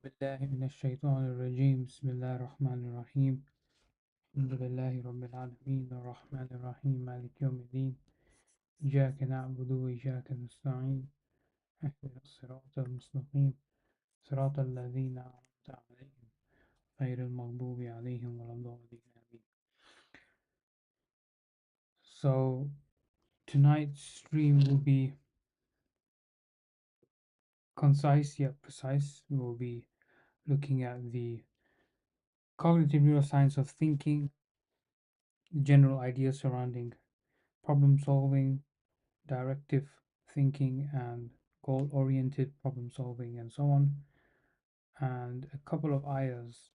بالله من الشيطان الرجيم بسم الله الرحمن الرحيم الحمد لله رب العالمين الرحمن الرحيم مالك يوم الدين إياك نعبد وإياك نستعين اهدنا الصراط المستقيم صراط الذين أنعمت عليهم غير المغضوب عليهم ولا الضالين آمين. So tonight's stream will be concise yet precise. We will be looking at the cognitive neuroscience of thinking, general ideas surrounding problem solving, directive thinking, and goal oriented problem solving, and so on. And a couple of ayahs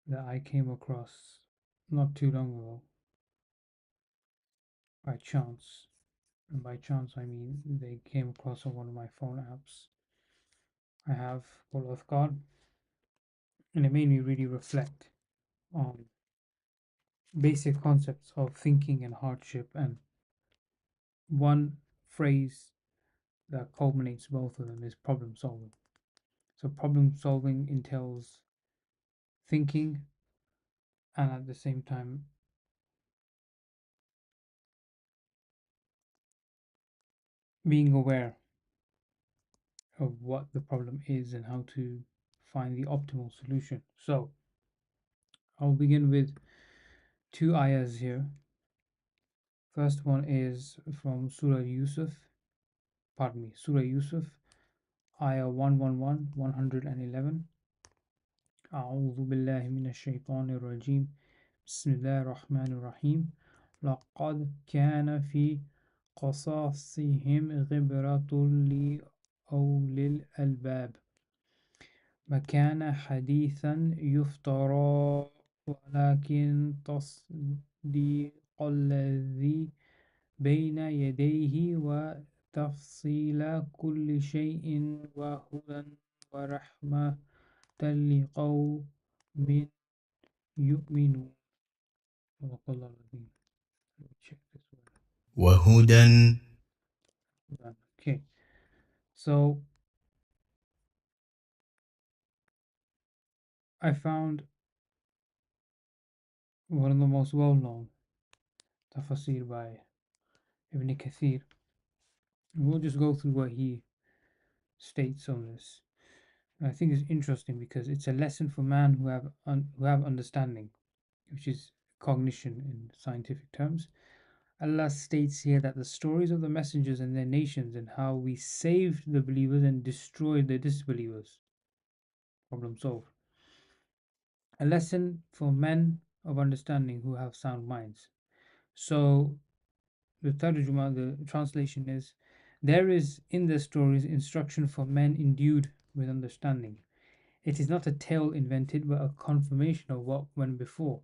that I came across not too long ago by chance. And by chance, I mean they came across on one of my phone apps I have called Azkar, and it made me really reflect on basic concepts of thinking and hardship, and one phrase that culminates both of them is problem solving. So, problem solving entails thinking and at the same time being aware of what the problem is and how to find the optimal solution. So, I'll begin with two ayahs here. First one is from Surah Yusuf, Surah Yusuf, ayah 111, 111. أعوذ بالله من الشيطان الرجيم بسم الله الرحمن الرحيم لقد كان في قصاصهم عبرة لأولي الألباب ما كان حديثا يفترى ولكن تصديق الذي بين يديه وتفصيل كل شيء وهدى ورحمة لقوم يؤمنون. صدق الله العظيم. Let me check this one. وهدى. Okay, so I found one of the most well-known tafsir by Ibn Kathir. We'll just go through what he states on this. And I think it's interesting because it's a lesson for man who have understanding, which is cognition in scientific terms. Allah states here that the stories of the messengers and their nations and how we saved the believers and destroyed the disbelievers. Problem solved. A lesson for men of understanding who have sound minds. So the tarjuma, the translation is, there is in the stories instruction for men endued with understanding. It is not a tale invented, but a confirmation of what went before,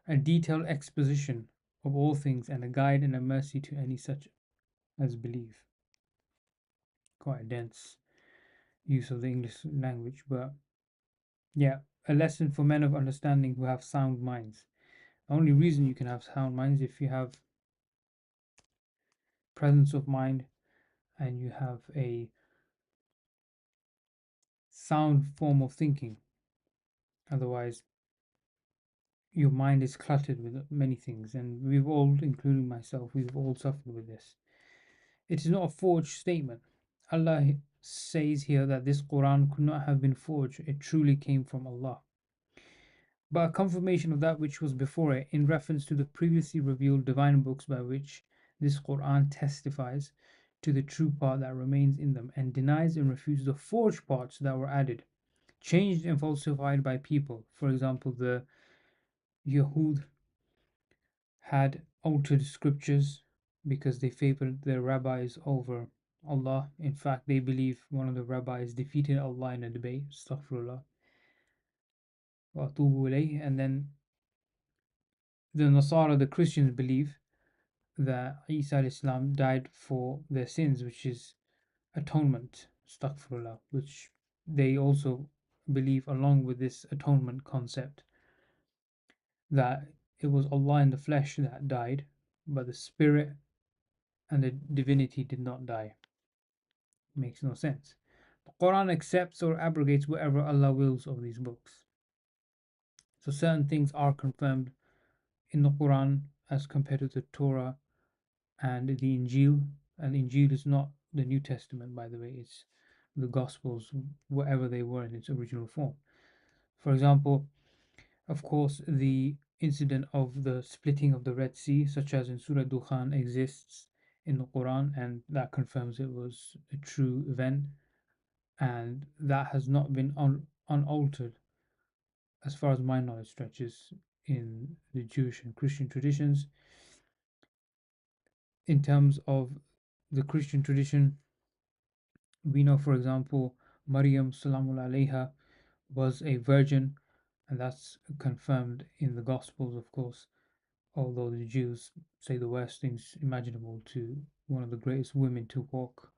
a detailed exposition of all things, and a guide and a mercy to any such as believe. Quite a dense use of the English language, but yeah, a lesson for men of understanding who have sound minds. The only reason you can have sound minds if you have presence of mind and you have a sound form of thinking. Otherwise, your mind is cluttered with many things, and we've all, including myself, we've all suffered with this. It is not a forged statement. Allah says here that this Quran could not have been forged, it truly came from Allah, but a confirmation of that which was before it in reference to the previously revealed divine books by which this Quran testifies to the true part that remains in them and denies and refutes the forged parts that were added, changed and falsified by people. For example, the Yahud had altered scriptures because they favored their rabbis over Allah. In fact, they believe one of the rabbis defeated Allah in a debate. Astaghfirullah. And then the Nasara, the Christians, believe that Isa Islam died for their sins, which is atonement. Astaghfirullah, which they also believe, along with this atonement concept, that it was Allah in the flesh that died, but the spirit and the divinity did not die. Makes no sense. The Quran accepts or abrogates whatever Allah wills of these books. So certain things are confirmed in the Quran as compared to the Torah and the Injil. And Injil is not the New Testament, by the way, it's the Gospels, whatever they were in its original form. For example, of course, the incident of the splitting of the Red Sea, such as in Surah Dukhan, exists in the Quran, and that confirms it was a true event, and that has not been unaltered as far as my knowledge stretches in the Jewish and Christian traditions. In terms of the Christian tradition, we know, for example, Maryam Salamul Alaiha was a virgin, and that's confirmed in the Gospels, of course, although the Jews say the worst things imaginable to one of the greatest women to walk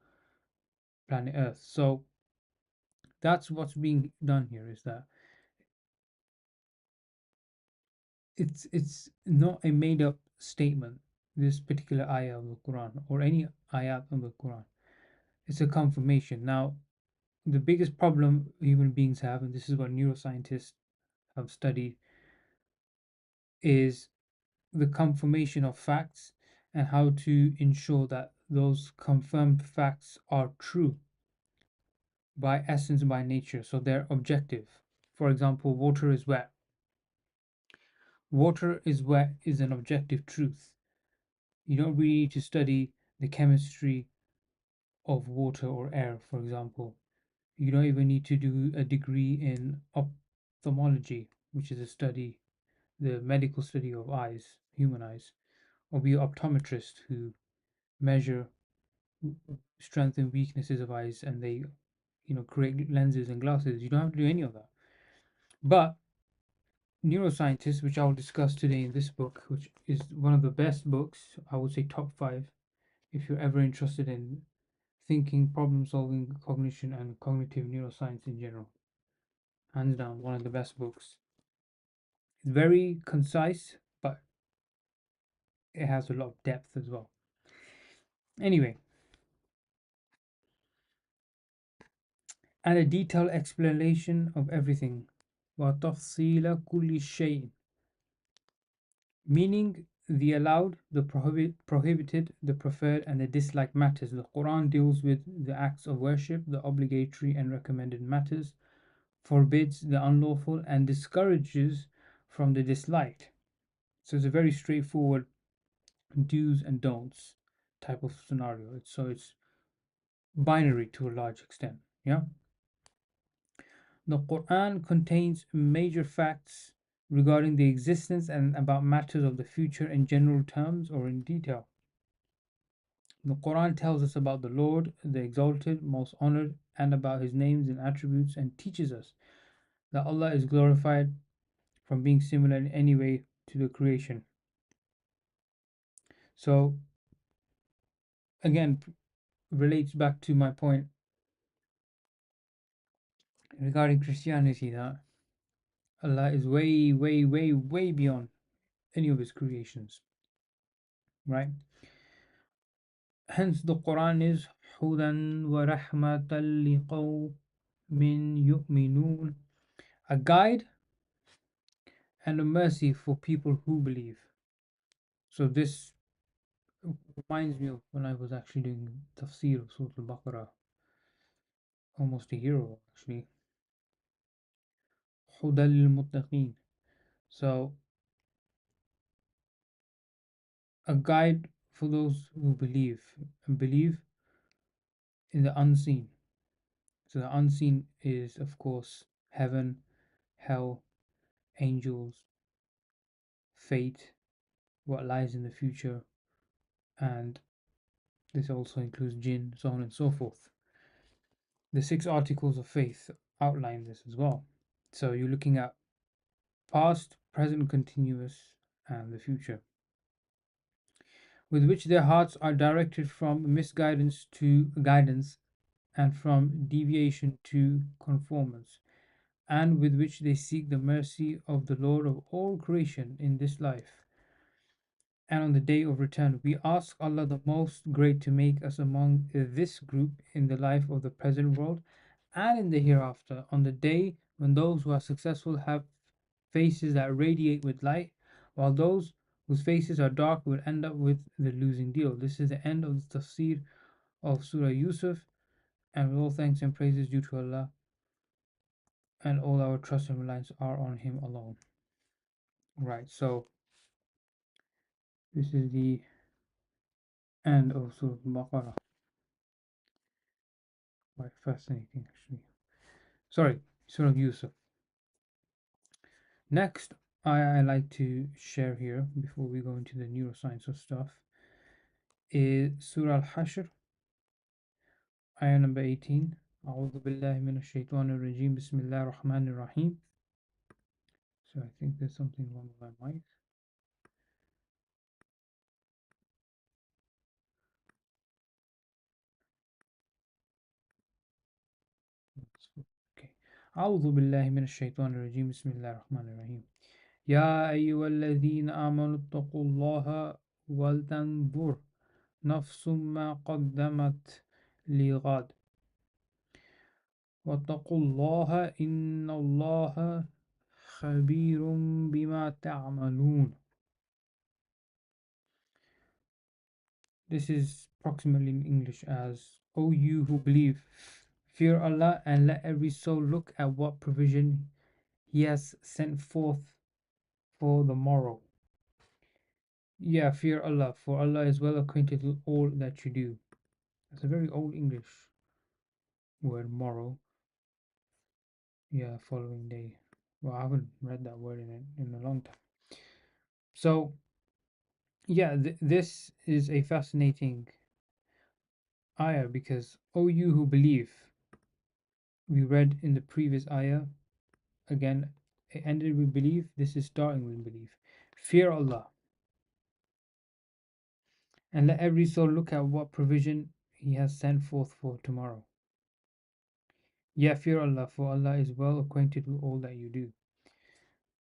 planet Earth. So that's what's being done here, is that it's not a made up statement, this particular ayah of the Quran or any ayat of the Quran. It's a confirmation. Now, the biggest problem human beings have, and this is what neuroscientists have studied, is the confirmation of facts and how to ensure that those confirmed facts are true by essence, by nature, so they're objective. For example, water is wet. Water is wet is an objective truth. You don't really need to study the chemistry of water or air, for example. You don't even need to do a degree in ophthalmology, which is a study, the medical study of eyes, human eyes, or be an optometrist who measure strength and weaknesses of eyes, and they, create lenses and glasses. You don't have to do any of that. But neuroscientists, which I'll discuss today in this book, which is one of the best books, I would say top five, if you're ever interested in thinking, problem solving, cognition, and cognitive neuroscience in general. Hands down, one of the best books. It's very concise, but it has a lot of depth as well. Anyway, and a detailed explanation of everything. وَتَفْصِيلَ كُلِّ شَيْءٍ, meaning the allowed, the prohibited, the preferred, and the disliked matters. The Quran deals with the acts of worship, the obligatory and recommended matters, forbids the unlawful, and discourages from the disliked. So it's a very straightforward do's and don'ts type of scenario. It's binary to a large extent. Yeah. The Quran contains major facts regarding the existence and about matters of the future in general terms or in detail. The Quran tells us about the Lord, the Exalted, Most Honored, and about His names and attributes, and teaches us that Allah is glorified from being similar in any way to the creation. So, again, relates back to my point regarding Christianity, that Allah is way, way, way, way beyond any of His creations, right? Hence, the Quran is Hudan wa rahmatan liqawmin yu'minun, a guide and a mercy for people who believe. So this reminds me of when I was actually doing tafsir of Surah Al-Baqarah almost a year ago, actually. Hudan lil-muttaqeen. So a guide for those who believe and believe in the unseen. So the unseen is, of course, heaven, hell, angels, fate, what lies in the future, and this also includes jinn, so on and so forth. The six articles of faith outline this as well. So you're looking at past, present, continuous, and the future, with which their hearts are directed from misguidance to guidance and from deviation to conformance, and with which they seek the mercy of the Lord of all creation in this life and on the day of return. We ask Allah the Most Great to make us among this group in the life of the present world and in the hereafter, on the day when those who are successful have faces that radiate with light, while those whose faces are dark will end up with the losing deal. This is the end of the tafsir of Surah Yusuf, and with all thanks and praises due to Allah, and all our trust and reliance are on Him alone. Right, so this is the end of Surah Al-Baqarah. Quite fascinating, actually. Sorry, Surah Yusuf. Next, I like to share here before we go into the neuroscience of stuff is Surah Al-Hashr, ayah number 18. أعوذ بالله من الشيطان الرجيم بسم الله الرحمن الرحيم. So I think there's something wrong with my mic. Okay. أعوذ بالله من الشيطان الرجيم بسم الله الرحمن الرحيم. يا أيها الذين آمنوا اتقوا الله ولتنظر نفس ما قدمت لغد واتقوا الله إن الله خبير بما تعملون. This is approximately in English as, O you who believe, fear Allah and let every soul look at what provision He has sent forth for the morrow. Yeah, fear Allah, for Allah is well acquainted with all that you do. That's a very old English word, morrow. Yeah, following day. Well, I haven't read that word in a long time. So, yeah, this is a fascinating ayah because, O you who believe, we read in the previous ayah, again, it ended with belief, this is starting with belief. Fear Allah and let every soul look at what provision He has sent forth for tomorrow. Yeah, fear Allah, for Allah is well acquainted with all that you do.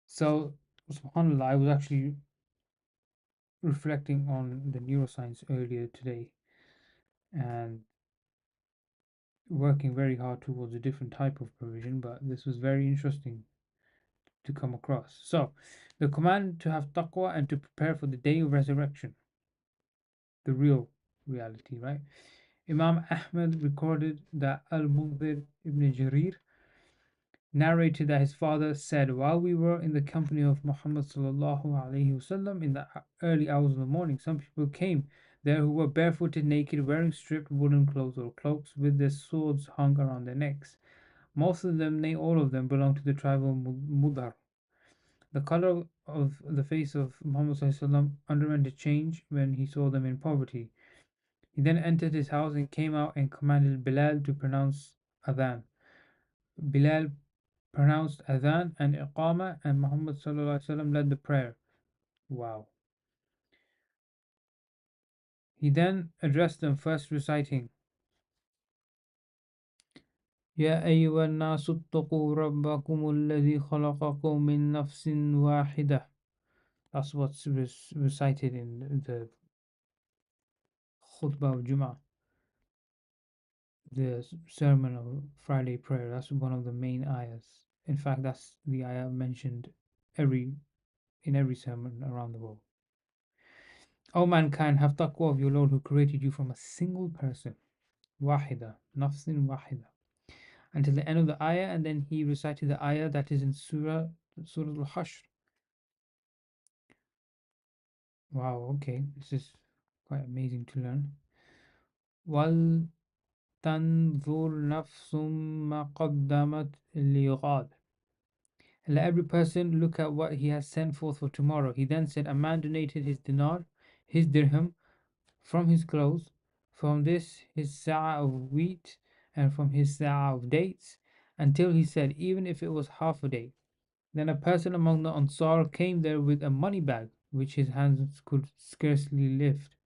So, subhanAllah, I was actually reflecting on the neuroscience earlier today and working very hard towards a different type of provision, but this was very interesting to come across. So, the command to have taqwa and to prepare for the day of resurrection, the real reality, right? Imam Ahmad recorded that Al-Munzir ibn Jarir narrated that his father said, while we were in the company of Muhammad sallallahu alaihi wasallam in the early hours of the morning, some people came there who were barefooted, naked, wearing stripped woolen clothes or cloaks with their swords hung around their necks. Most of them, nay all of them, belonged to the tribe of Mudar. The color of the face of Muhammad sallallahu alaihi wasallam underwent a change when he saw them in poverty. He then entered his house and came out and commanded Bilal to pronounce adhan. Bilal pronounced adhan and iqama, and Muhammad sallallahu alaihi wasallam led the prayer. Wow. He then addressed them, first reciting, يا أيها الناس اتقوا ربكم الذي خلقكم من نفس واحدة. That's what's recited in the khutbah of Jum'ah, the sermon of Friday prayer. That's one of the main ayahs. In fact, that's the ayah mentioned in every sermon around the world. O mankind, have taqwa of your Lord who created you from a single person. Wahida, nafsin wahida. Until the end of the ayah, and then he recited the ayah that is in Surah Al-Hashr. Wow, okay, this is quite amazing to learn. Wal tanzur nafsum ma qaddamat lighad. Let every person look at what he has sent forth for tomorrow. He then said, a man donated his dinar, his dirham, from his clothes, from this his sa'a of wheat, and from his sa'a of dates, until he said, even if it was half a day. Then a person among the Ansar came there with a money bag, which his hands could scarcely lift.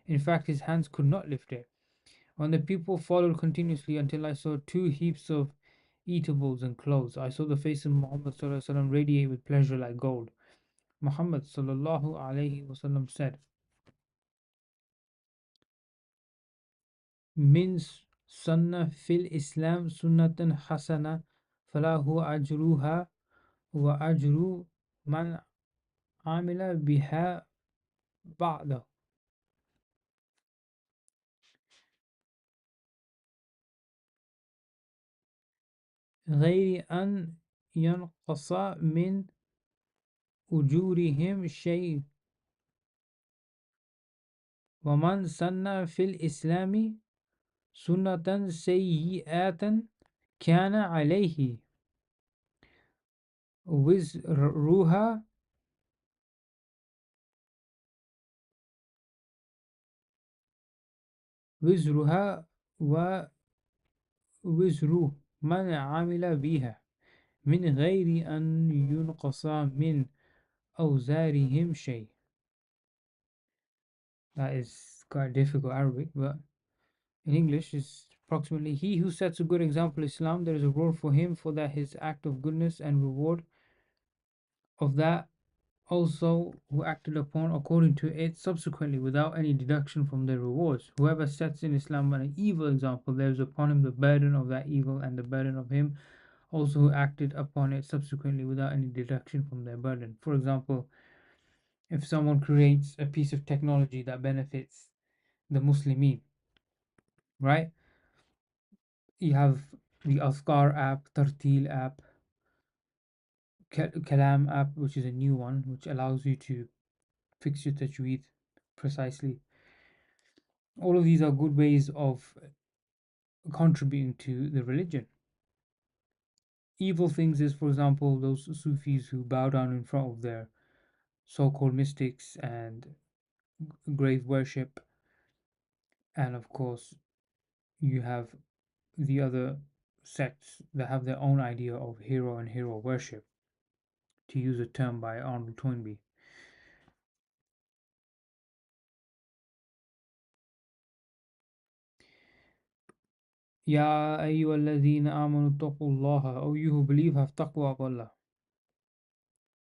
In fact, his hands could not lift it. When the people followed continuously until I saw two heaps of eatables and clothes, I saw the face of Muhammad sallallahu alaihi wasallam radiate with pleasure like gold. Muhammad sallallahu alaihi wasallam said, Min سنة في الإسلام سنة حسنة فله أجرها وأجر من عمل بها بعده غير أن ينقص من أجورهم شيء ومن سن في الإسلام سنة سيئة كان عليه وزرها وزرها ووزر من عمل بها من غير أن ينقص من أوزارهم شيء. That is quite difficult Arabic, but in English it's approximately he who sets a good example Islam, there is a reward for him for that his act of goodness and reward of that also who acted upon according to it subsequently without any deduction from their rewards. Whoever sets in Islam an evil example, there is upon him the burden of that evil and the burden of him also who acted upon it subsequently without any deduction from their burden. For example, if someone creates a piece of technology that benefits the Muslimin, right? You have the Azkar app, Tartil app, Kalam app, which is a new one, which allows you to fix your tajweed precisely. All of these are good ways of contributing to the religion. Evil things is, for example, those Sufis who bow down in front of their so-called mystics and grave worship, and of course you have the other sects that have their own idea of hero and hero worship, to use a term by Arnold Toynbee. Ya ayyuhalladhina amanu taqullaha, O you who believe, have taqwa of Allah.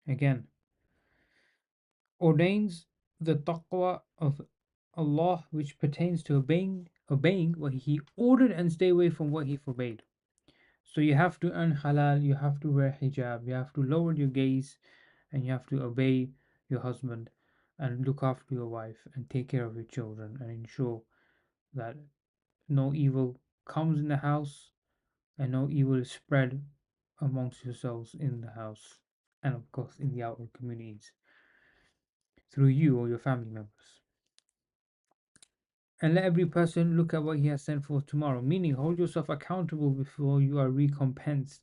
Again, ordains the taqwa of Allah which pertains to obeying what He ordered and stay away from what He forbade. So you have to earn halal, you have to wear hijab, you have to lower your gaze, and you have to obey your husband and look after your wife and take care of your children and ensure that no evil comes in the house and no evil is spread amongst yourselves in the house and of course in the outer communities through you or your family members. And let every person look at what he has sent forth tomorrow, meaning hold yourself accountable before you are recompensed,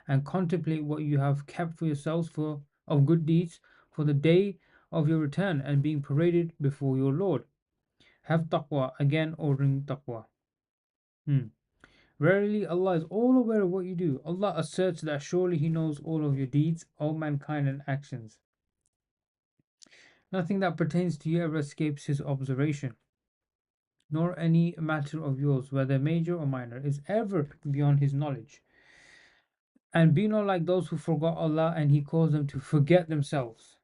and contemplate what you have kept for yourselves for of good deeds for the day of your return and being paraded before your Lord. Have taqwa, again ordering taqwa. Verily, Allah is all aware of what you do. Allah asserts that surely He knows all of your deeds, all mankind and actions. Nothing that pertains to you ever escapes His observation, nor any matter of yours, whether major or minor, is ever beyond His knowledge. And be not like those who forgot Allah and He caused them to forget themselves.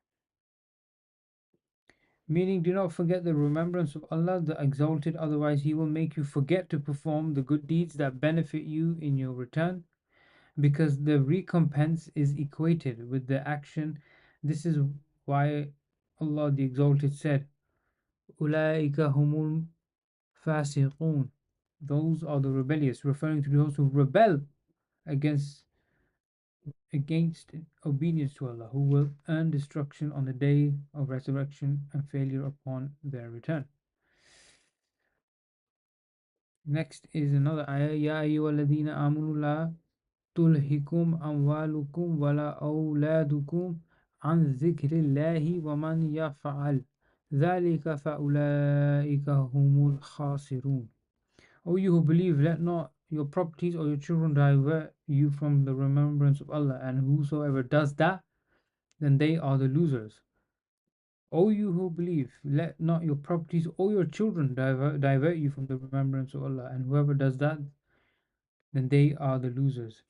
Meaning, do not forget the remembrance of Allah the Exalted, otherwise He will make you forget to perform the good deeds that benefit you in your return, because the recompense is equated with the action. This is why Allah the Exalted said, Ulaika humul fasiqun. Those are the rebellious, referring to those who rebel against against obedience to Allah, who will earn destruction on the day of resurrection and failure upon their return. Next is another ayah, Ya ayyuhalladhina amanu la tulhikum amwalukum wala awladukum an dhikrillahi wa man yaf'al dhalika fa'ulaika humul khasirun. O you who believe, let not your properties or your children divert you from the remembrance of Allah, and whosoever does that, then they are the losers. O you who believe, let not your properties or your children divert you from the remembrance of Allah, and whoever does that, then they are the losers.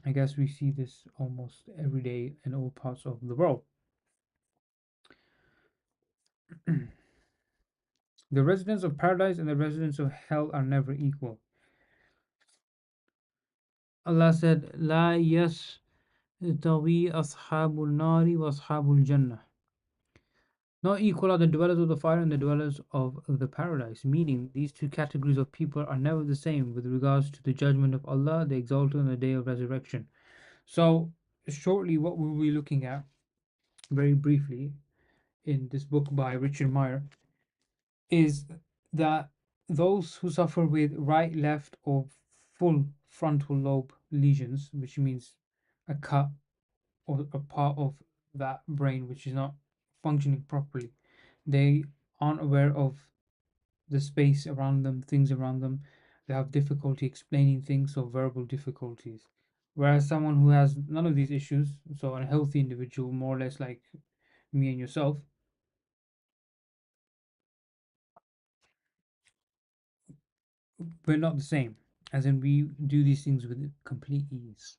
I guess we see this almost every day in all parts of the world. The residents of paradise and the residents of hell are never equal. Allah said, "La yastawi ashabul nari wa ashabul jannah." Not equal are the dwellers of the fire and the dwellers of the paradise, meaning these two categories of people are never the same with regards to the judgment of Allah, the Exalted, on the day of resurrection. So, shortly, what we'll be looking at, very briefly, in this book by Richard Meyer, is that those who suffer with right, left, or full frontal lobe lesions, which means a cut or a part of that brain which is not functioning properly, they aren't aware of the space around them, things around them. They have difficulty explaining things, so verbal difficulties. Whereas someone who has none of these issues, so a healthy individual, more or less like me and yourself, we're not the same. As in, we do these things with complete ease.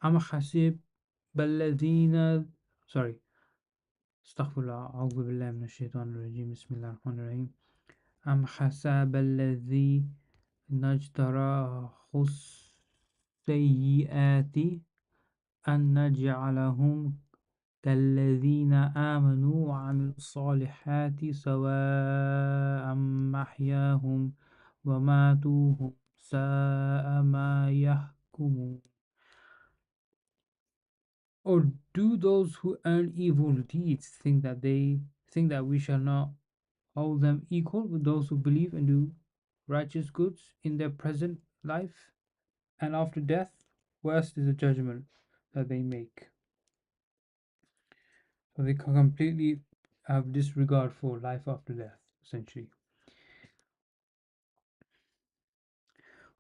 أم حسب الذين sorry استغفر الله أعوذ بالله من الشيطان الرجيم بسم الله الرحمن الرحيم أم حسب الذي نجترح السيئات أن نجعلهم كالذين آمنوا وعملوا الصالحات سواء محياهم وماتوهم ساء ما يحكمون. Or do those who earn evil deeds think that we shall not hold them equal with those who believe and do righteous goods in their present life and after death? Worst is the judgment that they make. So they completely have disregard for life after death, essentially.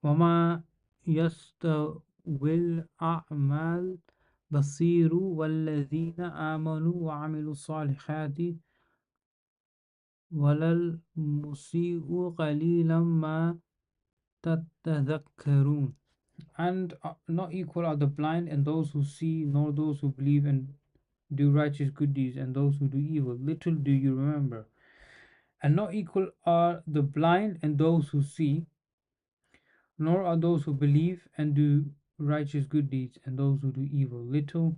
وما يستوي الأعمال بصير والذين آمنوا وعملوا الصالحات ولا المسيء قليلا ما تتذكرون. And not equal are the blind and those who see, nor those who believe and do righteous good deeds, and those who do evil. Little do you remember. And not equal are the blind and those who see, nor are those who believe and do righteous good deeds, and those who do evil. Little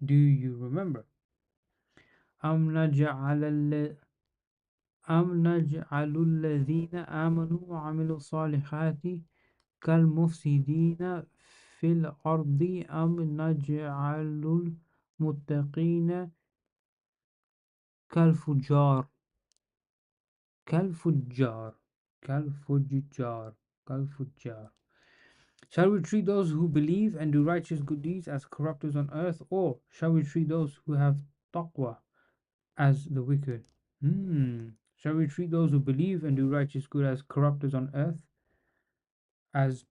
do you remember. أم نجعل أم نجعل الذين آمنوا وعملوا الصالحات كالمفسدين في الأرض أم نجعل المتقين كالفجار كالفجار كالفجار كالفجار. Shall we treat those who believe and do righteous good deeds as corrupters on earth, or shall we treat those who have taqwa as the wicked? Shall we treat those who believe and do righteous good as corrupters on earth, as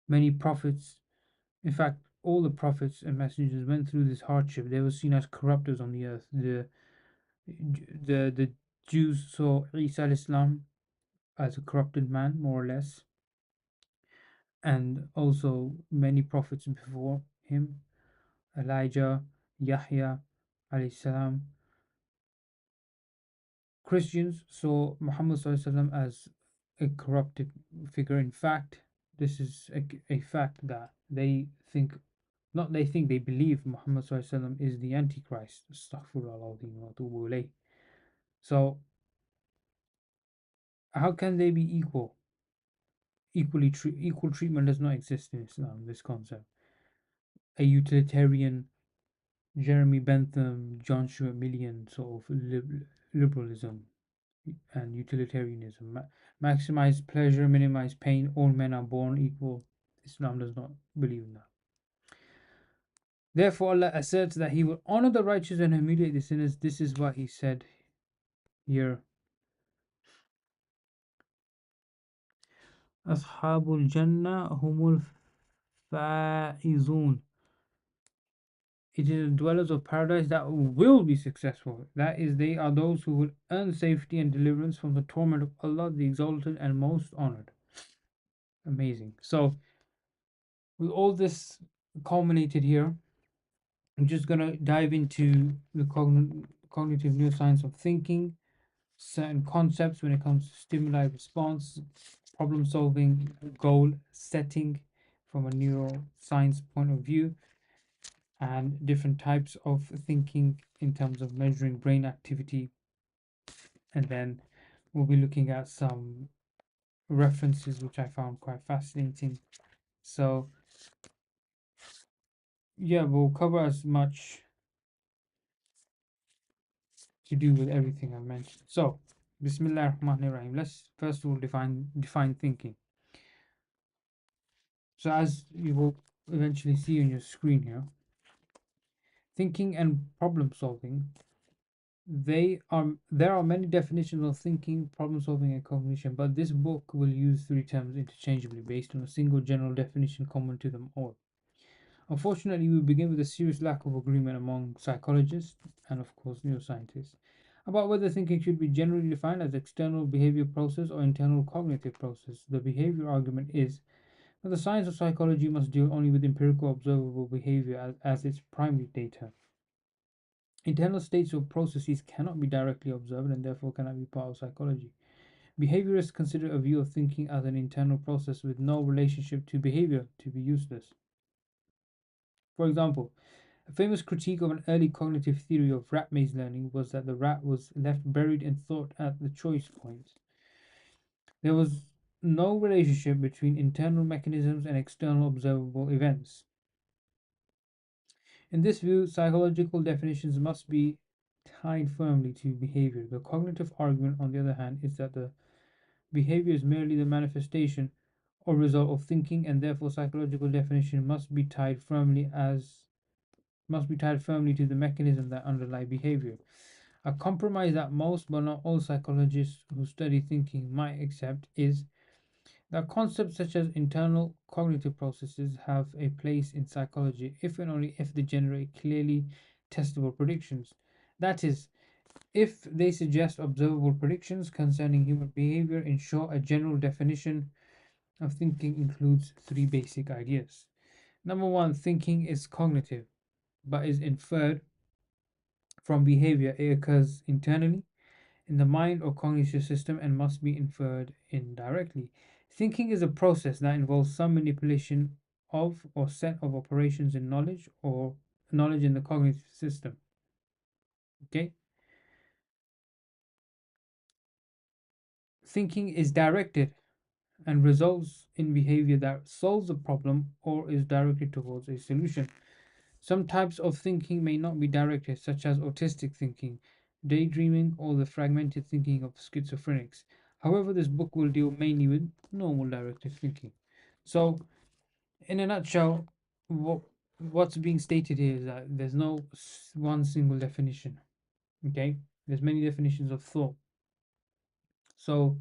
many prophets? In fact, all the prophets and messengers went through this hardship. They were seen as corrupters on the earth. The Jews saw Isa al-Islam as a corrupted man, more or less, and also many prophets before him, Elijah, Yahya, alayhi salam. Christians saw Muhammad sallallahu as a corrupted figure. In fact, this is a fact that they think, not they think, they believe Muhammad sallallahu is the Antichrist. Astaghfirullah. So, how can they be equal? Equal treatment does not exist in Islam. This concept, a utilitarian Jeremy Bentham, John Stuart Millian sort of liberalism and utilitarianism. Maximize pleasure, minimize pain. All men are born equal. Islam does not believe in that. Therefore, Allah asserts that He will honor the righteous and humiliate the sinners. This is what He said here. Ashabul Jannah humul faizun. It is the dwellers of paradise that will be successful. That is, they are those who will earn safety and deliverance from the torment of Allah, the Exalted and Most Honored. Amazing. So, with all this culminated here, I'm just going to dive into the cognitive neuroscience of thinking, certain concepts when it comes to stimuli response, problem solving, goal setting from a neuroscience point of view, and different types of thinking in terms of measuring brain activity. And then we'll be looking at some references which I found quite fascinating. So, yeah, we'll cover as much to do with everything I mentioned. So, Bismillah ar-Rahman ar-Rahim. Let's first of all define thinking. So, as you will eventually see on your screen here, thinking and problem solving, there are many definitions of thinking, problem solving, and cognition, but this book will use three terms interchangeably based on a single general definition common to them all. Unfortunately, we begin with a serious lack of agreement among psychologists and, of course, neuroscientists about whether thinking should be generally defined as external behavior process or internal cognitive process. The behavior argument is that the science of psychology must deal only with empirical observable behavior as its primary data. Internal states or processes cannot be directly observed and therefore cannot be part of psychology. Behaviorists consider a view of thinking as an internal process with no relationship to behavior to be useless. For example, a famous critique of an early cognitive theory of rat maze learning was that the rat was left buried in thought at the choice points. There was no relationship between internal mechanisms and external observable events. In this view, psychological definitions must be tied firmly to behavior. The cognitive argument, on the other hand, is that the behavior is merely the manifestation or result of thinking, and therefore psychological definition must be tied firmly to the mechanism that underlie behavior. A compromise that most but not all psychologists who study thinking might accept is that concepts such as internal cognitive processes have a place in psychology if and only if they generate clearly testable predictions. That is, if they suggest observable predictions concerning human behavior. In short, a general definition of thinking includes three basic ideas. Number one, thinking is cognitive but is inferred from behavior. It occurs internally in the mind or cognitive system and must be inferred indirectly. Thinking is a process that involves some manipulation of or set of operations in knowledge or knowledge in the cognitive system. Okay? Thinking is directed and results in behavior that solves a problem or is directed towards a solution. Some types of thinking may not be directed, such as autistic thinking, daydreaming, or the fragmented thinking of schizophrenics. However, this book will deal mainly with normal directed thinking. So, in a nutshell, what's being stated here is that there's no one single definition. Okay, there's many definitions of thought. So,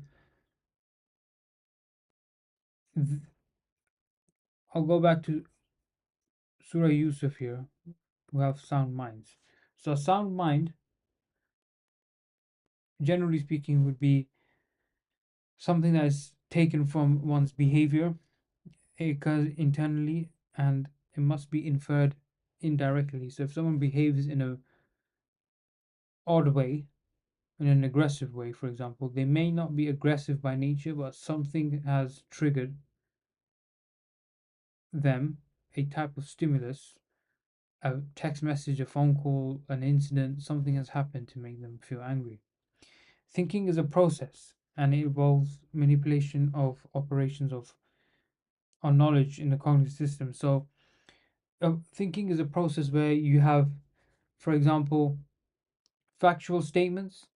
th- I'll go back to Surah Yusuf here, who have sound minds. So, a sound mind, generally speaking, would be something that is taken from one's behavior. It occurs internally and it must be inferred indirectly. So if someone behaves in a odd way, in an aggressive way, for example, they may not be aggressive by nature, but something has triggered them, a type of stimulus, a text message, a phone call, an incident, something has happened to make them feel angry. Thinking is a process and it involves manipulation of operations of our knowledge in the cognitive system. So thinking is a process where you have, for example, factual statements,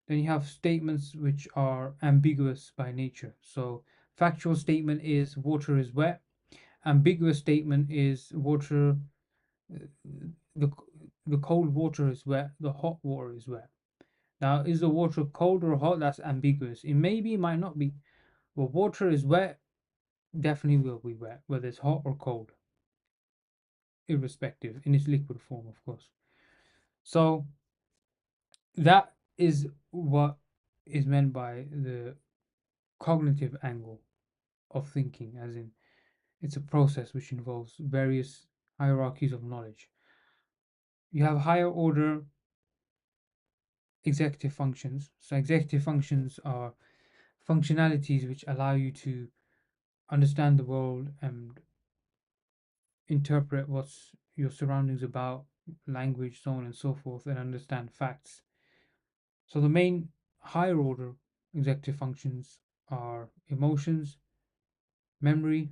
then you have statements which are ambiguous by nature. So, factual statement is water is wet, ambiguous statement is water, uh, the, the cold water is wet, the hot water is wet. Now, is the water cold or hot? That's ambiguous. It may be, might not be. But water is wet, definitely will be wet, whether it's hot or cold, irrespective, in its liquid form, of course. So, that is what is meant by the cognitive angle of thinking, as in it's a process which involves various hierarchies of knowledge. You have higher order executive functions. So executive functions are functionalities which allow you to understand the world and interpret what's your surroundings about, language, so on and so forth, and understand facts. So the main higher order executive functions are emotions, memory,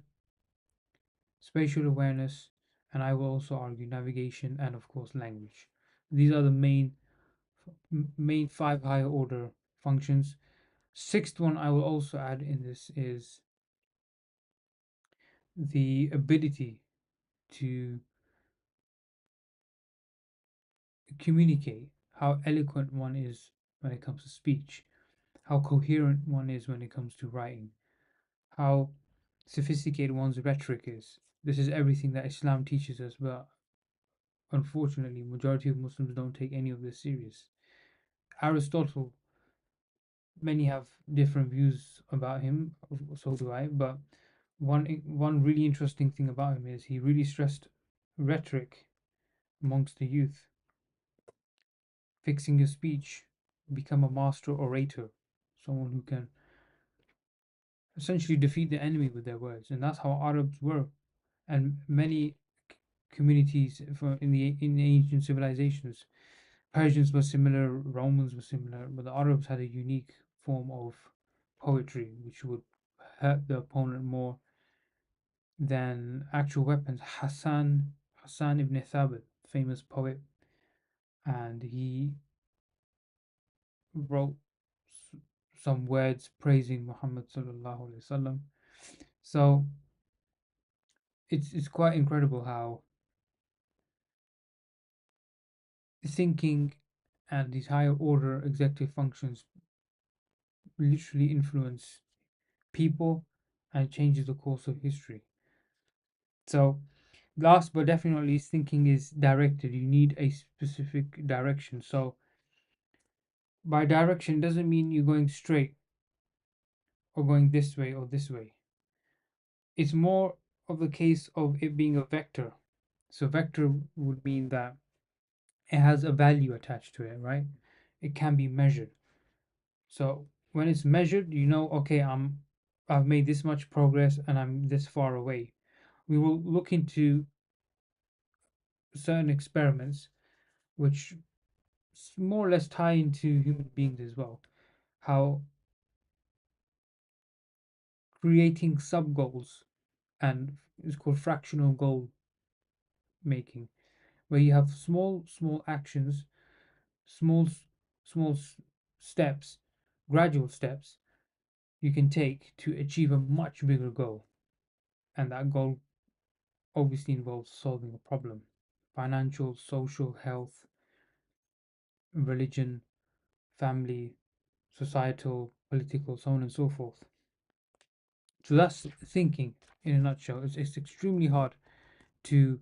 spatial awareness, and I will also argue navigation and of course language. These are the main five higher order functions. Sixth one I will also add in this is the ability to communicate, how eloquent one is when it comes to speech, how coherent one is when it comes to writing, how sophisticated one's rhetoric is. This is everything that Islam teaches us, but unfortunately, majority of Muslims don't take any of this serious. Aristotle, many have different views about him, so do I, but one really interesting thing about him is he really stressed rhetoric amongst the youth, fixing your speech, become a master orator, someone who can essentially defeat the enemy with their words, and that's how Arabs were, and many communities in the ancient civilizations. Persians were similar, Romans were similar, but the Arabs had a unique form of poetry which would hurt the opponent more than actual weapons. Hassan ibn Thabit, famous poet, and he wrote some words praising Muhammad sallallahu alaihi wasallam. So it's quite incredible how thinking and these higher order executive functions literally influence people and changes the course of history. So last but definitely not least, thinking is directed. You need a specific direction. So by direction doesn't mean you're going straight or going this way or this way. It's more of the case of it being a vector. So vector would mean that it has a value attached to it, right? It can be measured. So when it's measured, you know, okay, I've made this much progress and I'm this far away. We will look into certain experiments which more or less tie into human beings as well. How creating sub goals, and it's called fractional goal making, where you have small actions, small small steps, gradual steps you can take to achieve a much bigger goal, and that goal obviously involves solving a problem: financial, social, health, religion, family, societal, political, so on and so forth. So that's thinking in a nutshell. It's extremely hard to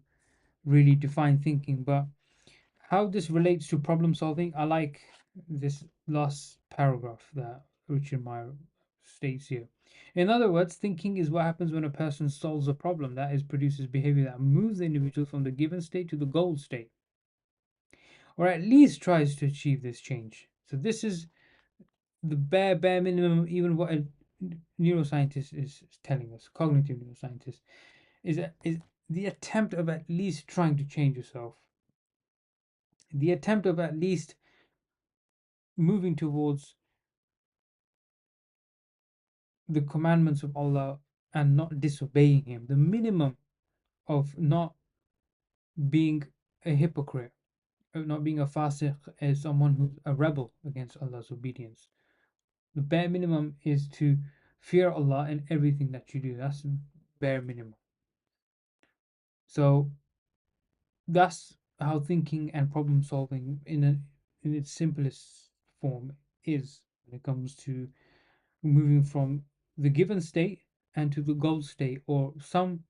really define thinking, but how this relates to problem solving, I like this last paragraph that Richard Meyer states here. In other words, thinking is what happens when a person solves a problem, that is, produces behavior that moves the individual from the given state to the goal state, or at least tries to achieve this change. So this is the bare minimum, even what a neuroscientist is telling us, cognitive neuroscientist, is the attempt of at least trying to change yourself, the attempt of at least moving towards the commandments of Allah and not disobeying Him, the minimum of not being a hypocrite, of not being a fasiq, as someone who's a rebel against Allah's obedience. The bare minimum is to fear Allah in everything that you do. That's bare minimum. So that's how thinking and problem solving in its simplest form is when it comes to moving from the given state and to the goal state, or some,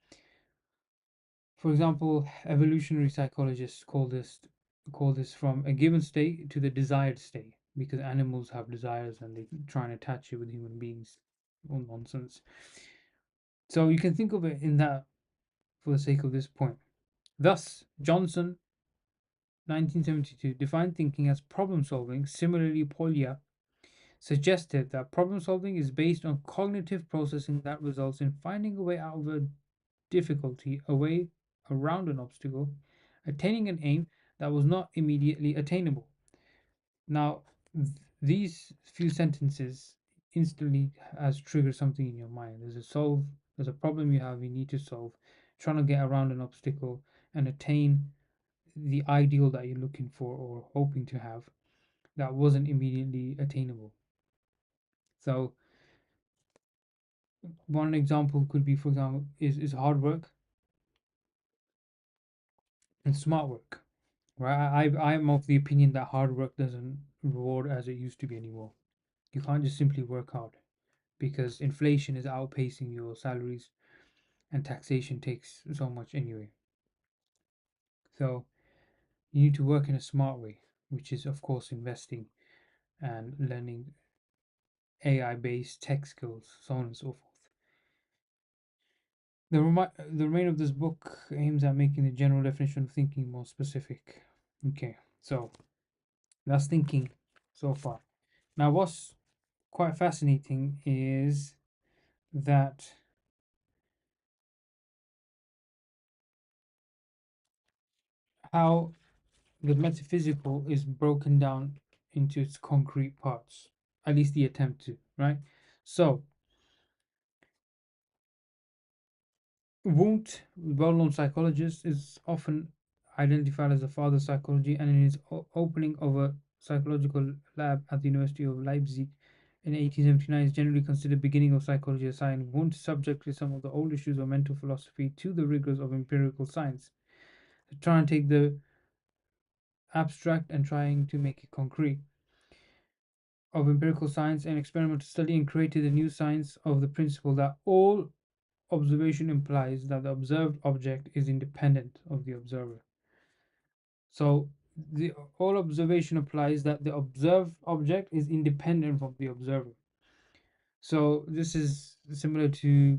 for example, evolutionary psychologists call this from a given state to the desired state, because animals have desires and they try and attach it with human beings. All nonsense. So you can think of it in that for the sake of this point. Thus, Johnson, 1972, defined thinking as problem solving. Similarly, Polya suggested that problem solving is based on cognitive processing that results in finding a way out of a difficulty, a way around an obstacle, attaining an aim that was not immediately attainable. Now, these few sentences instantly has triggered something in your mind. There's a problem you have, you need to solve, trying to get around an obstacle and attain the ideal that you're looking for or hoping to have that wasn't immediately attainable. So one example could be, for example, is hard work and smart work. Right? I'm of the opinion that hard work doesn't reward as it used to be anymore. You can't just simply work hard because inflation is outpacing your salaries and taxation takes so much anyway. So you need to work in a smart way, which is of course investing and learning AI based tech skills, so on and so forth. The remainder of this book aims at making the general definition of thinking more specific. Okay, so that's thinking so far. Now, what's quite fascinating is that how the metaphysical is broken down into its concrete parts, at least the attempt to, right? So, Wundt, well known psychologist, is often identified as the father of psychology, and in his opening of a psychological lab at the University of Leipzig in 1879 is generally considered the beginning of psychology, assigning Wundt subjected some of the old issues of mental philosophy to the rigors of empirical science, to try and take the abstract and trying to make it concrete of empirical science and experimental study and created a new science of the principle that all observation implies that the observed object is independent of the observer. So the all observation implies that the observed object is independent from the observer. So this is similar to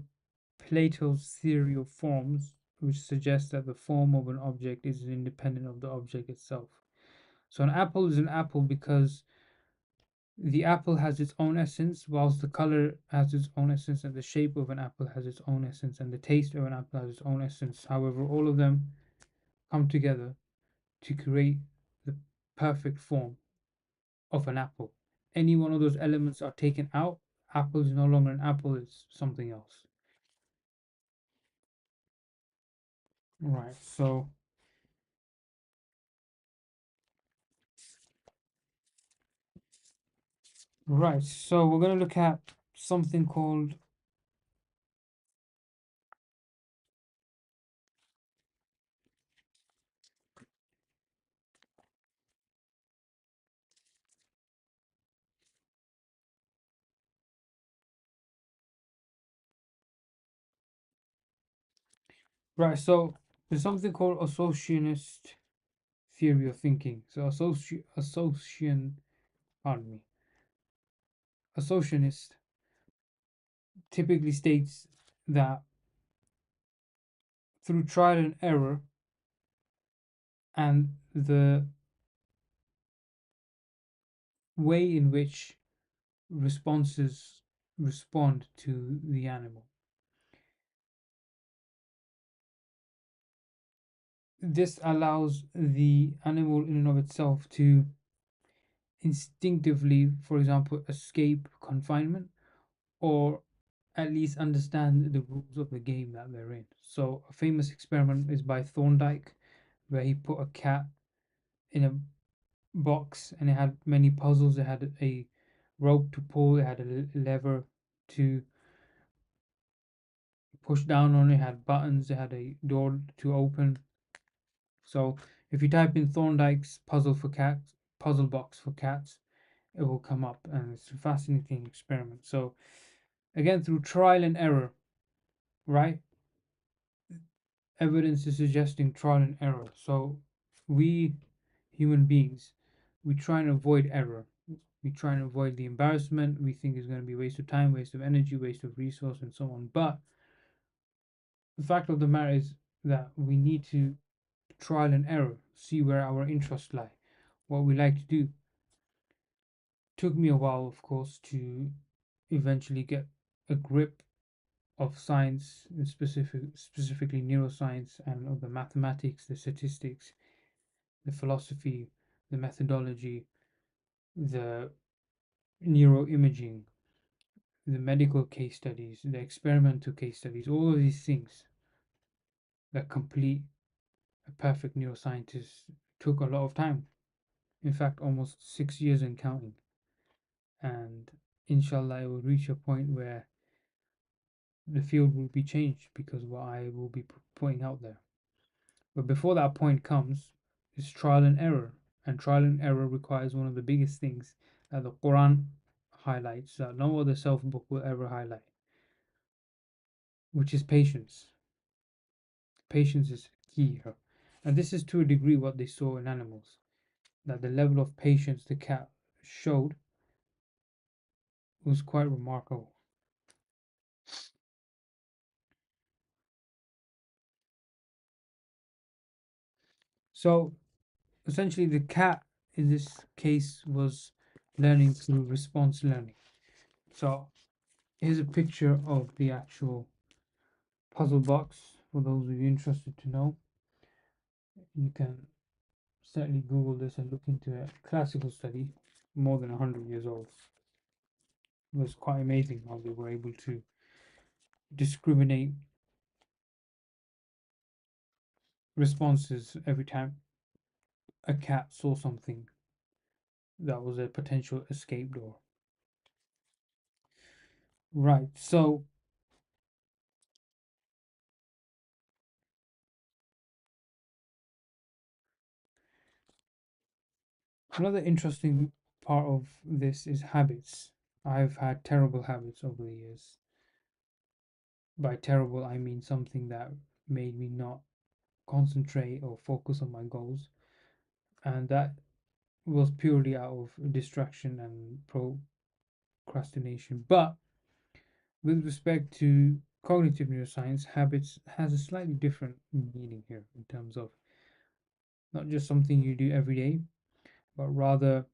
Plato's theory of forms, which suggests that the form of an object is independent of the object itself. So an apple is an apple because the apple has its own essence, whilst the color has its own essence, and the shape of an apple has its own essence, and the taste of an apple has its own essence. However, all of them come together to create the perfect form of an apple. Any one of those elements are taken out, apple is no longer an apple, it's something else. Right, so we're going to look at something called so there's something called associationist theory of thinking. So pardon me, associationist typically states that through trial and error and the way in which responses respond to the animal, this allows the animal in and of itself to instinctively, for example, escape confinement or at least understand the rules of the game that they're in. So, a famous experiment is by Thorndike, where he put a cat in a box and it had many puzzles. It had a rope to pull, it had a lever to push down on, it had buttons, it had a door to open. So, if you type in Thorndike's puzzle box for cats, it will come up, and it's a fascinating experiment. So, again, through trial and error, right? Evidence is suggesting trial and error. So we human beings, we try and avoid error. We try and avoid the embarrassment we think is going to be waste of time, waste of energy, waste of resource, and so on. But the fact of the matter is that we need to trial and error, see where our interests lie, what we like to do. Took me a while, of course, to eventually get a grip of science, specifically neuroscience, and of the mathematics, the statistics, the philosophy, the methodology, the neuroimaging, the medical case studies, the experimental case studies, all of these things that complete a perfect neuroscientist took a lot of time. In fact, almost 6 years and counting. And inshallah, it will reach a point where the field will be changed because what I will be putting out there. But before that point comes, is trial and error. And trial and error requires one of the biggest things that the Quran highlights that no other self book will ever highlight, which is patience. Patience is key here. And this is to a degree what they saw in animals, that the level of patience the cat showed was quite remarkable. So essentially, the cat in this case was learning through response learning. So here's a picture of the actual puzzle box for those of you interested to know. You can certainly Google this and look into it. Classical study, more than 100 years old. It was quite amazing how they were able to discriminate responses every time a cat saw something that was a potential escape door. Right, so another interesting part of this is habits. I've had terrible habits over the years. By terrible, I mean something that made me not concentrate or focus on my goals, and that was purely out of distraction and procrastination. But with respect to cognitive neuroscience, habits has a slightly different meaning here in terms of not just something you do every day, but rather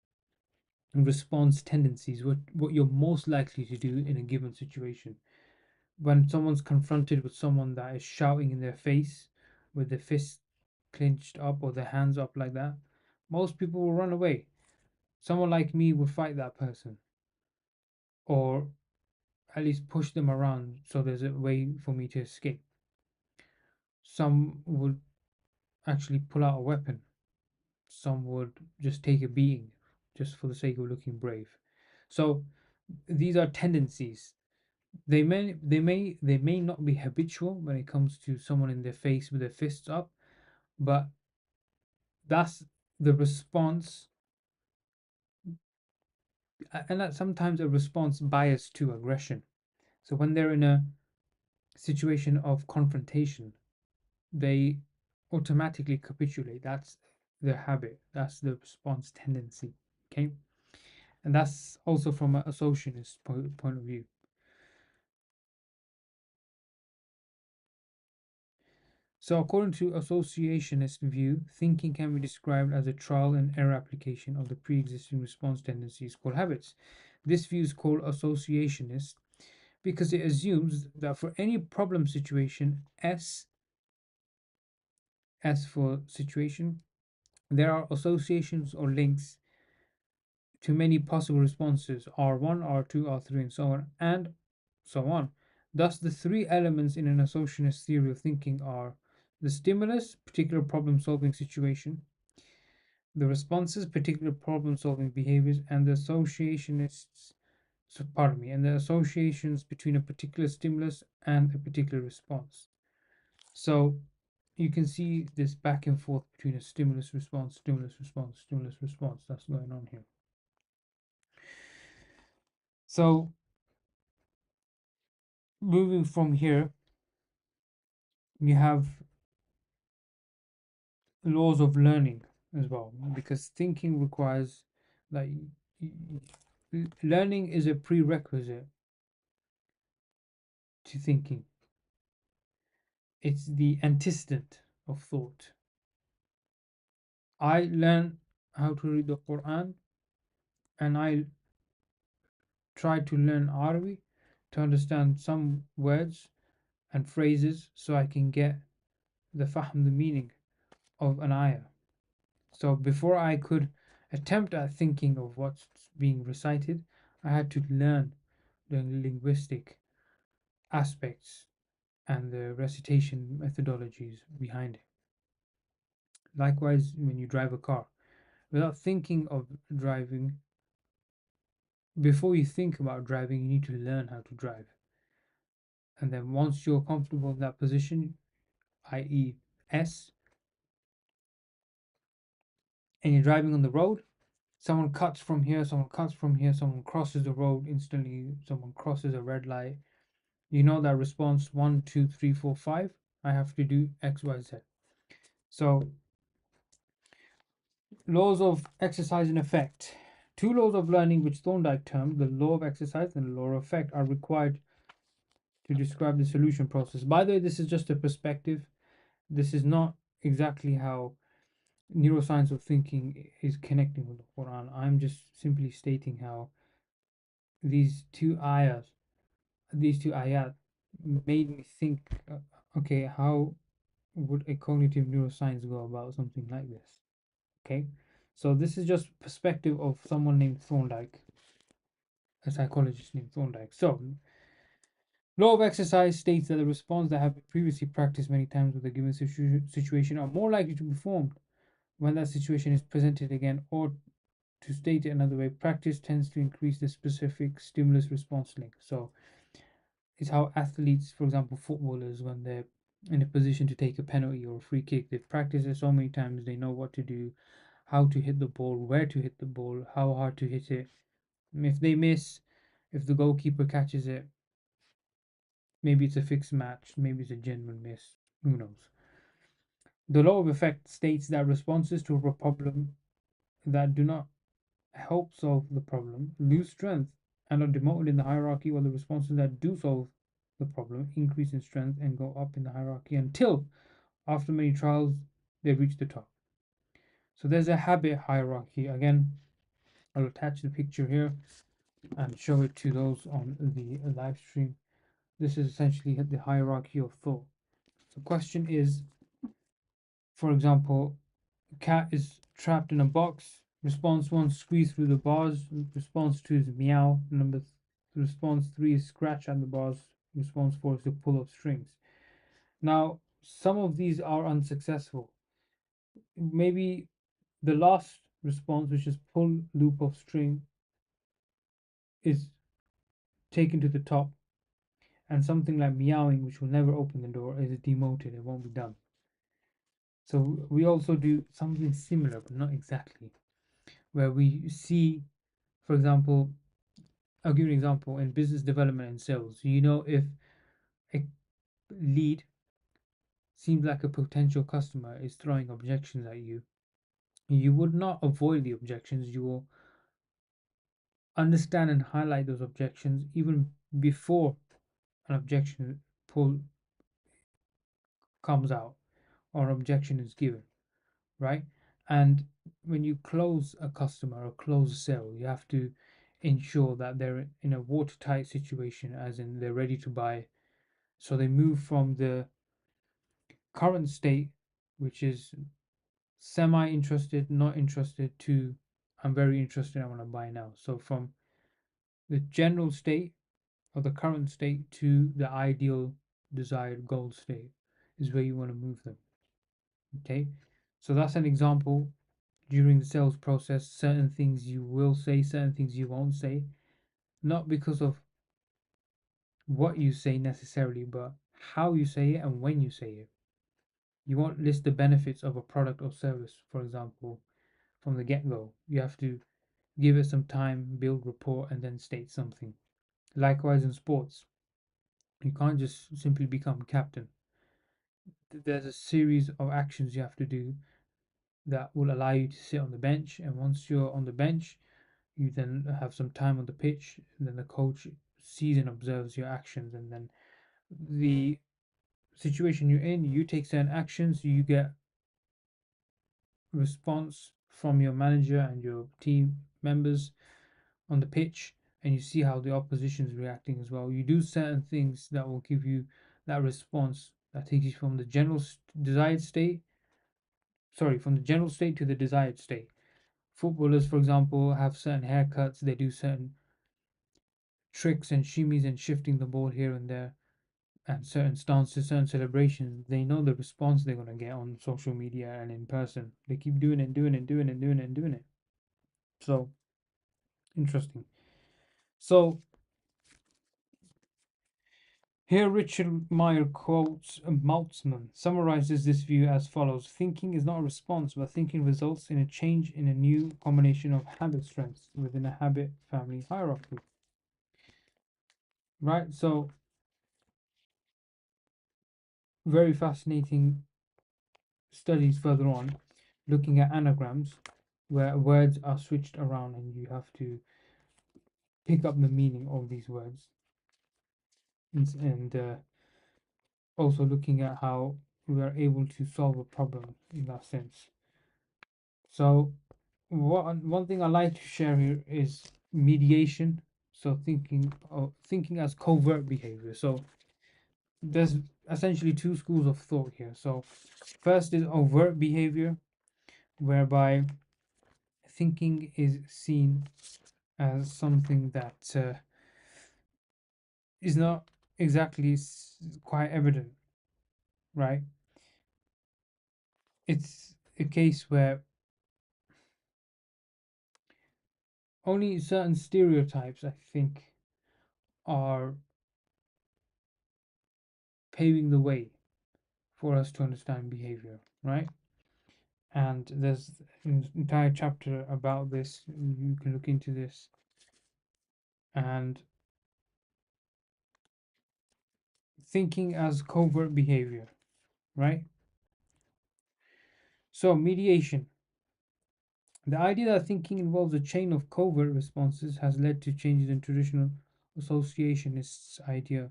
response tendencies, what you're most likely to do in a given situation. When someone's confronted with someone that is shouting in their face with their fists clenched up or their hands up like that, most people will run away. Someone like me would fight that person or at least push them around so there's a way for me to escape. Some would actually pull out a weapon. Some would just take a beating just for the sake of looking brave. So these are tendencies. They may not be habitual when it comes to someone in their face with their fists up, but that's the response, and that's sometimes a response biased to aggression. So when they're in a situation of confrontation, they automatically capitulate. That's their habit. That's the response tendency. Okay, and that's also from an associationist point of view. So, according to associationist view, thinking can be described as a trial and error application of the pre-existing response tendencies called habits. This view is called associationist because it assumes that for any problem situation, S for situation, there are associations or links to many possible responses R1, R2, R3, and so on. Thus, the three elements in an associationist theory of thinking are the stimulus, particular problem solving situation, the responses, particular problem solving behaviors, and the associationists, so pardon me, and the associations between a particular stimulus and a particular response. So you can see this back and forth between a stimulus response, stimulus response, stimulus response that's going on here. So moving from here, you have laws of learning as well, because thinking requires that learning is a prerequisite to thinking. It's the antecedent of thought. I learned how to read the Quran, and I tried to learn Arabic to understand some words and phrases so I can get the meaning of an ayah. So before I could attempt at thinking of what's being recited, I had to learn the linguistic aspects and the recitation methodologies behind it. Likewise, when you drive a car, without thinking of driving, before you think about driving, you need to learn how to drive. And then once you're comfortable in that position, i.e., S, and you're driving on the road, someone cuts from here, someone cuts from here, someone crosses the road instantly, someone crosses a red light. You know that response one, two, three, four, five. I have to do X, Y, Z. So, laws of exercise and effect. Two laws of learning, which Thorndike termed the law of exercise and the law of effect, are required to describe the solution process. By the way, this is just a perspective. This is not exactly how neuroscience of thinking is connecting with the Quran. I'm just simply stating how these two ayahs, these two ayat, made me think. Okay, how would a cognitive neuroscience go about something like this? Okay, so this is just perspective of someone named Thorndike, a psychologist named Thorndike. So, law of exercise states that the response that have been previously practiced many times with a given situation are more likely to be formed when that situation is presented again, or to state it another way, practice tends to increase the specific stimulus response link. So it's how athletes, for example, footballers, when they're in a position to take a penalty or a free kick, they've practiced it so many times, they know what to do, how to hit the ball, where to hit the ball, how hard to hit it. If they miss, if the goalkeeper catches it, maybe it's a fixed match, maybe it's a genuine miss, who knows. The law of effect states that responses to a problem that do not help solve the problem lose strength and are demoted in the hierarchy, while the responses that do solve the problem increase in strength and go up in the hierarchy until, after many trials, they reach the top. So there's a habit hierarchy. Again, I'll attach the picture here and show it to those on the live stream. This is essentially the hierarchy of thought. The question is, for example, cat is trapped in a box. Response one, squeeze through the bars. Response two is meow. Response three is scratch at the bars. Response four is to pull up strings. Now, some of these are unsuccessful. Maybe the last response, which is pull loop of string, is taken to the top, and something like meowing, which will never open the door, is demoted. It won't be done. So we also do something similar, but not exactly, where we see, for example, I'll give you an example in business development and sales. You know, if a lead seems like a potential customer is throwing objections at you, you would not avoid the objections. You will understand and highlight those objections even before an objection pull comes out or objection is given, right? And when you close a customer or close a sale, you have to ensure that they're in a watertight situation, as in they're ready to buy. So they move from the current state, which is semi interested, not interested, to I'm very interested, I want to buy now. So from the general state or the current state to the ideal desired goal state is where you want to move them. Okay, so that's an example. During the sales process, certain things you will say, certain things you won't say, not because of what you say necessarily, but how you say it and when you say it. You won't list the benefits of a product or service, for example, from the get go. You have to give it some time, build rapport, and then state something. Likewise, in sports, you can't just simply become captain. There's a series of actions you have to do that will allow you to sit on the bench. And once you're on the bench, you then have some time on the pitch. And then the coach sees and observes your actions. And then the situation you're in, you take certain actions, you get response from your manager and your team members on the pitch, and you see how the opposition is reacting as well. You do certain things that will give you that response that takes you from the desired state, from the general state to the desired state. Footballers, for example, have certain haircuts, they do certain tricks and shimmies and shifting the ball here and there, and certain stances, certain celebrations. They know the response they're going to get on social media and in person. They keep doing it, doing it, doing it, doing it, and doing it. So, interesting. So, here Richard Meyer quotes Maltzman, summarizes this view as follows: thinking is not a response, but thinking results in a change in a new combination of habit strengths within a habit family hierarchy. Right? So, very fascinating studies further on looking at anagrams where words are switched around and you have to pick up the meaning of these words, and also looking at how we are able to solve a problem in that sense. So, one thing I like to share here is mediation. So, thinking as covert behavior. So, there's essentially two schools of thought here. So, first is overt behavior, whereby thinking is seen as something that is not exactly quite evident, right? It's a case where only certain stereotypes, I think, are paving the way for us to understand behavior, right? And there's an entire chapter about this. You can look into this. And thinking as covert behavior, right? So, mediation. The idea that thinking involves a chain of covert responses has led to changes in traditional associationists' idea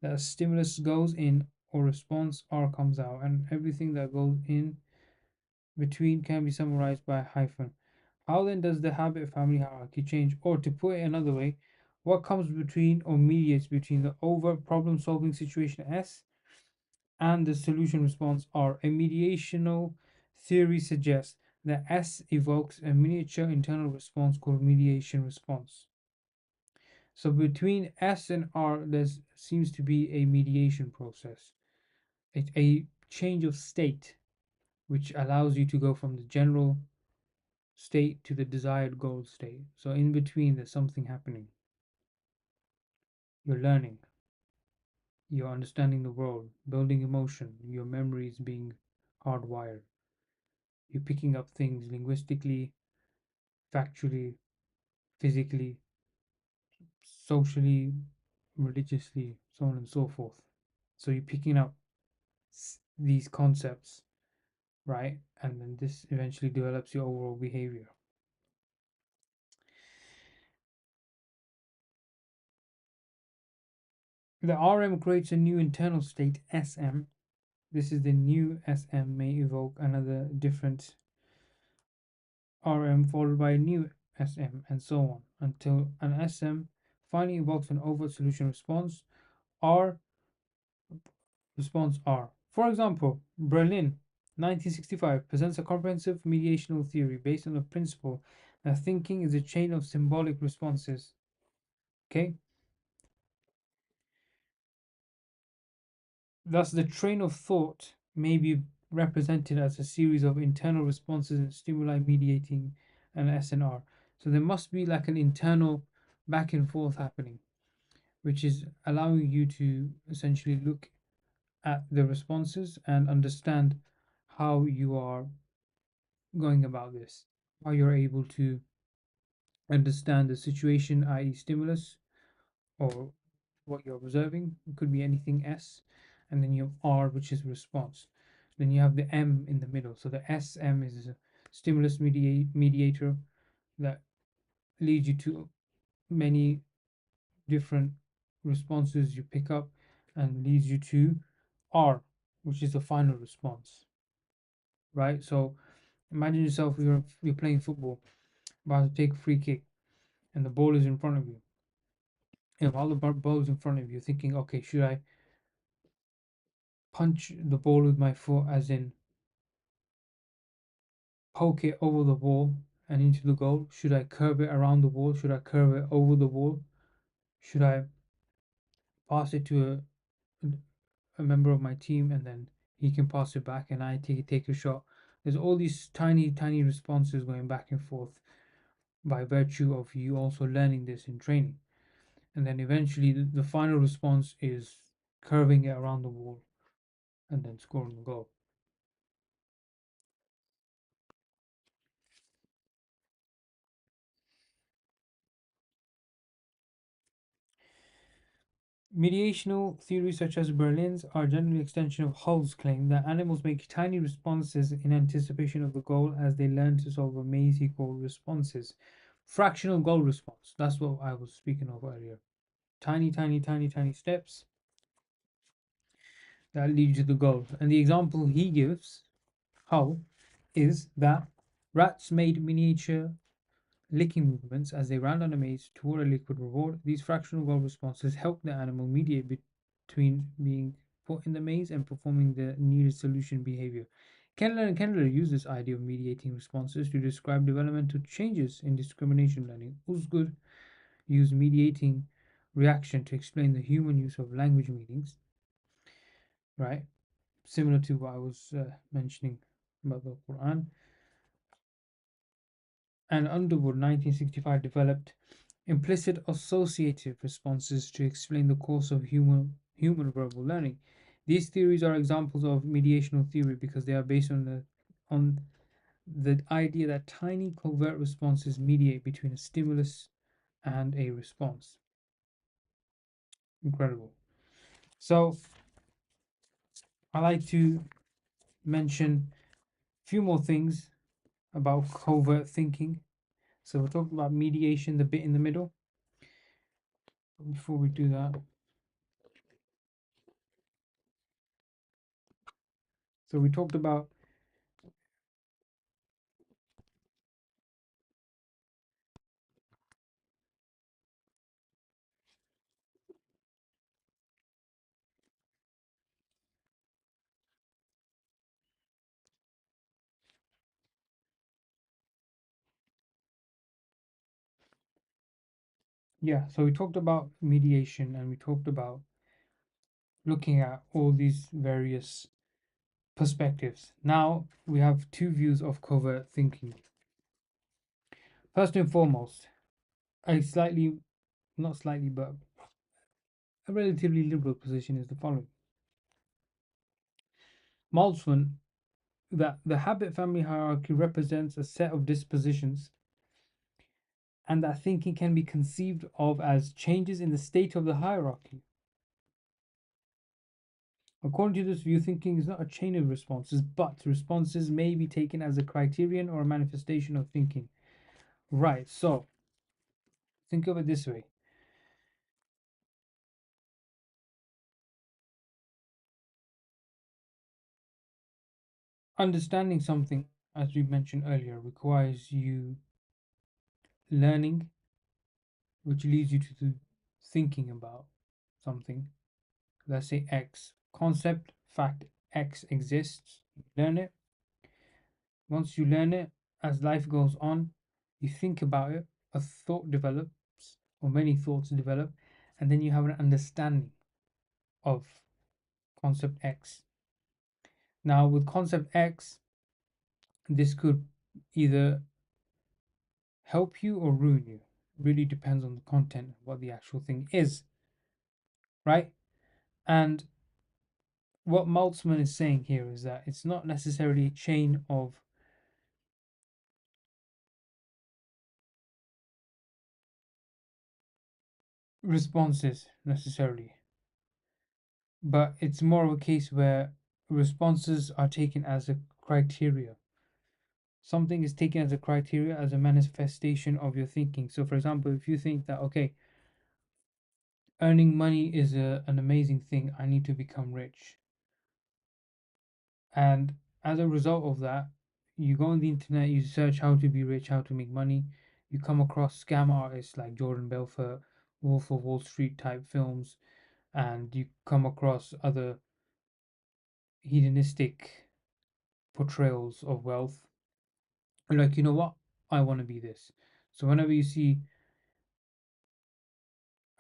that a stimulus goes in or response R comes out, and everything that goes in between can be summarized by a hyphen. How then does the habit family hierarchy change? Or to put it another way, what comes between or mediates between the overt problem solving situation S and the solution response R? A mediational theory suggests that S evokes a miniature internal response called mediation response. So between S and R, there seems to be a mediation process, a change of state, which allows you to go from the general state to the desired goal state. So in between, there's something happening. You're learning, you're understanding the world, building emotion, your memory is being hardwired. You're picking up things linguistically, factually, physically, socially, religiously, so on and so forth. So you're picking up these concepts, right? And then this eventually develops your overall behavior. The RM creates a new internal state, SM. This is the new SM may evoke another different RM followed by a new SM and so on until an SM finally evokes an overt solution response R response R. For example, Berlin 1965 presents a comprehensive mediational theory based on the principle that thinking is a chain of symbolic responses. Okay? Thus, the train of thought may be represented as a series of internal responses and stimuli mediating an SNR. So there must be like an internal back and forth happening, which is allowing you to essentially look at the responses and understand how you are going about this, how you're able to understand the situation, i.e., stimulus, or what you're observing. It could be anything S, and then you have R, which is response. Then you have the M in the middle. So the SM is a stimulus mediator that leads you to many different responses you pick up and leads you to R, which is the final response, right? So Imagine yourself, you're playing football, about to take a free kick, and the ball is in front of you. If all the ball is in front of you, thinking, okay, should I punch the ball with my foot, as in poke it over the wall and into the goal? Should I curve it around the wall? Should I curve it over the wall? Should I pass it to a member of my team and then he can pass it back and I take a shot? There's all these tiny responses going back and forth by virtue of you also learning this in training. And then eventually the final response is curving it around the wall and then scoring the goal. Mediational theories such as Berlin's are generally extension of Hull's claim that animals make tiny responses in anticipation of the goal as they learn to solve a maze he called responses. Fractional goal response. That's what I was speaking of earlier. Tiny steps that lead you to the goal. And the example he gives, Hull, is that rats made miniature licking movements as they ran on a maze toward a liquid reward. These fractional goal responses help the animal mediate between being put in the maze and performing the needed solution behavior. Kendall and Kendall use this idea of mediating responses to describe developmental changes in discrimination learning. Usgood used mediating reaction to explain the human use of language meanings, right? Similar to what I was mentioning about the Quran. And Underwood, 1965, developed implicit associative responses to explain the course of human verbal learning. These theories are examples of mediational theory because they are based on the idea that tiny covert responses mediate between a stimulus and a response. Incredible. So I like to mention a few more things about covert thinking. So we're talking about mediation, the bit in the middle. Before we do that, so we talked about, yeah, so we talked about mediation and we talked about looking at all these various perspectives. Now we have two views of covert thinking. First and foremost, a slightly, not slightly, but a relatively liberal position is the following. Maltzman, that the habit family hierarchy represents a set of dispositions and that thinking can be conceived of as changes in the state of the hierarchy. According to this view, thinking is not a chain of responses, but responses may be taken as a criterion or a manifestation of thinking. Right, so think of it this way. Understanding something, as we mentioned earlier, requires you learning, which leads you to thinking about something. Let's say X. Concept, fact, X exists. You learn it. Once you learn it, as life goes on, you think about it, a thought develops, or many thoughts develop, and then you have an understanding of concept X. Now, with concept X, this could either help you or ruin you. Really depends on the content, what the actual thing is, right? And what Maltzman is saying here is that it's not necessarily a chain of responses necessarily, but it's more of a case where responses are taken as a criteria. Something is taken as a criteria, as a manifestation of your thinking. So, for example, if you think that, okay, earning money is an amazing thing, I need to become rich. And as a result of that, you go on the internet, you search how to be rich, how to make money, you come across scam artists like Jordan Belfort, Wolf of Wall Street type films, and you come across other hedonistic portrayals of wealth. You're like, you know what? I want to be this. So whenever you see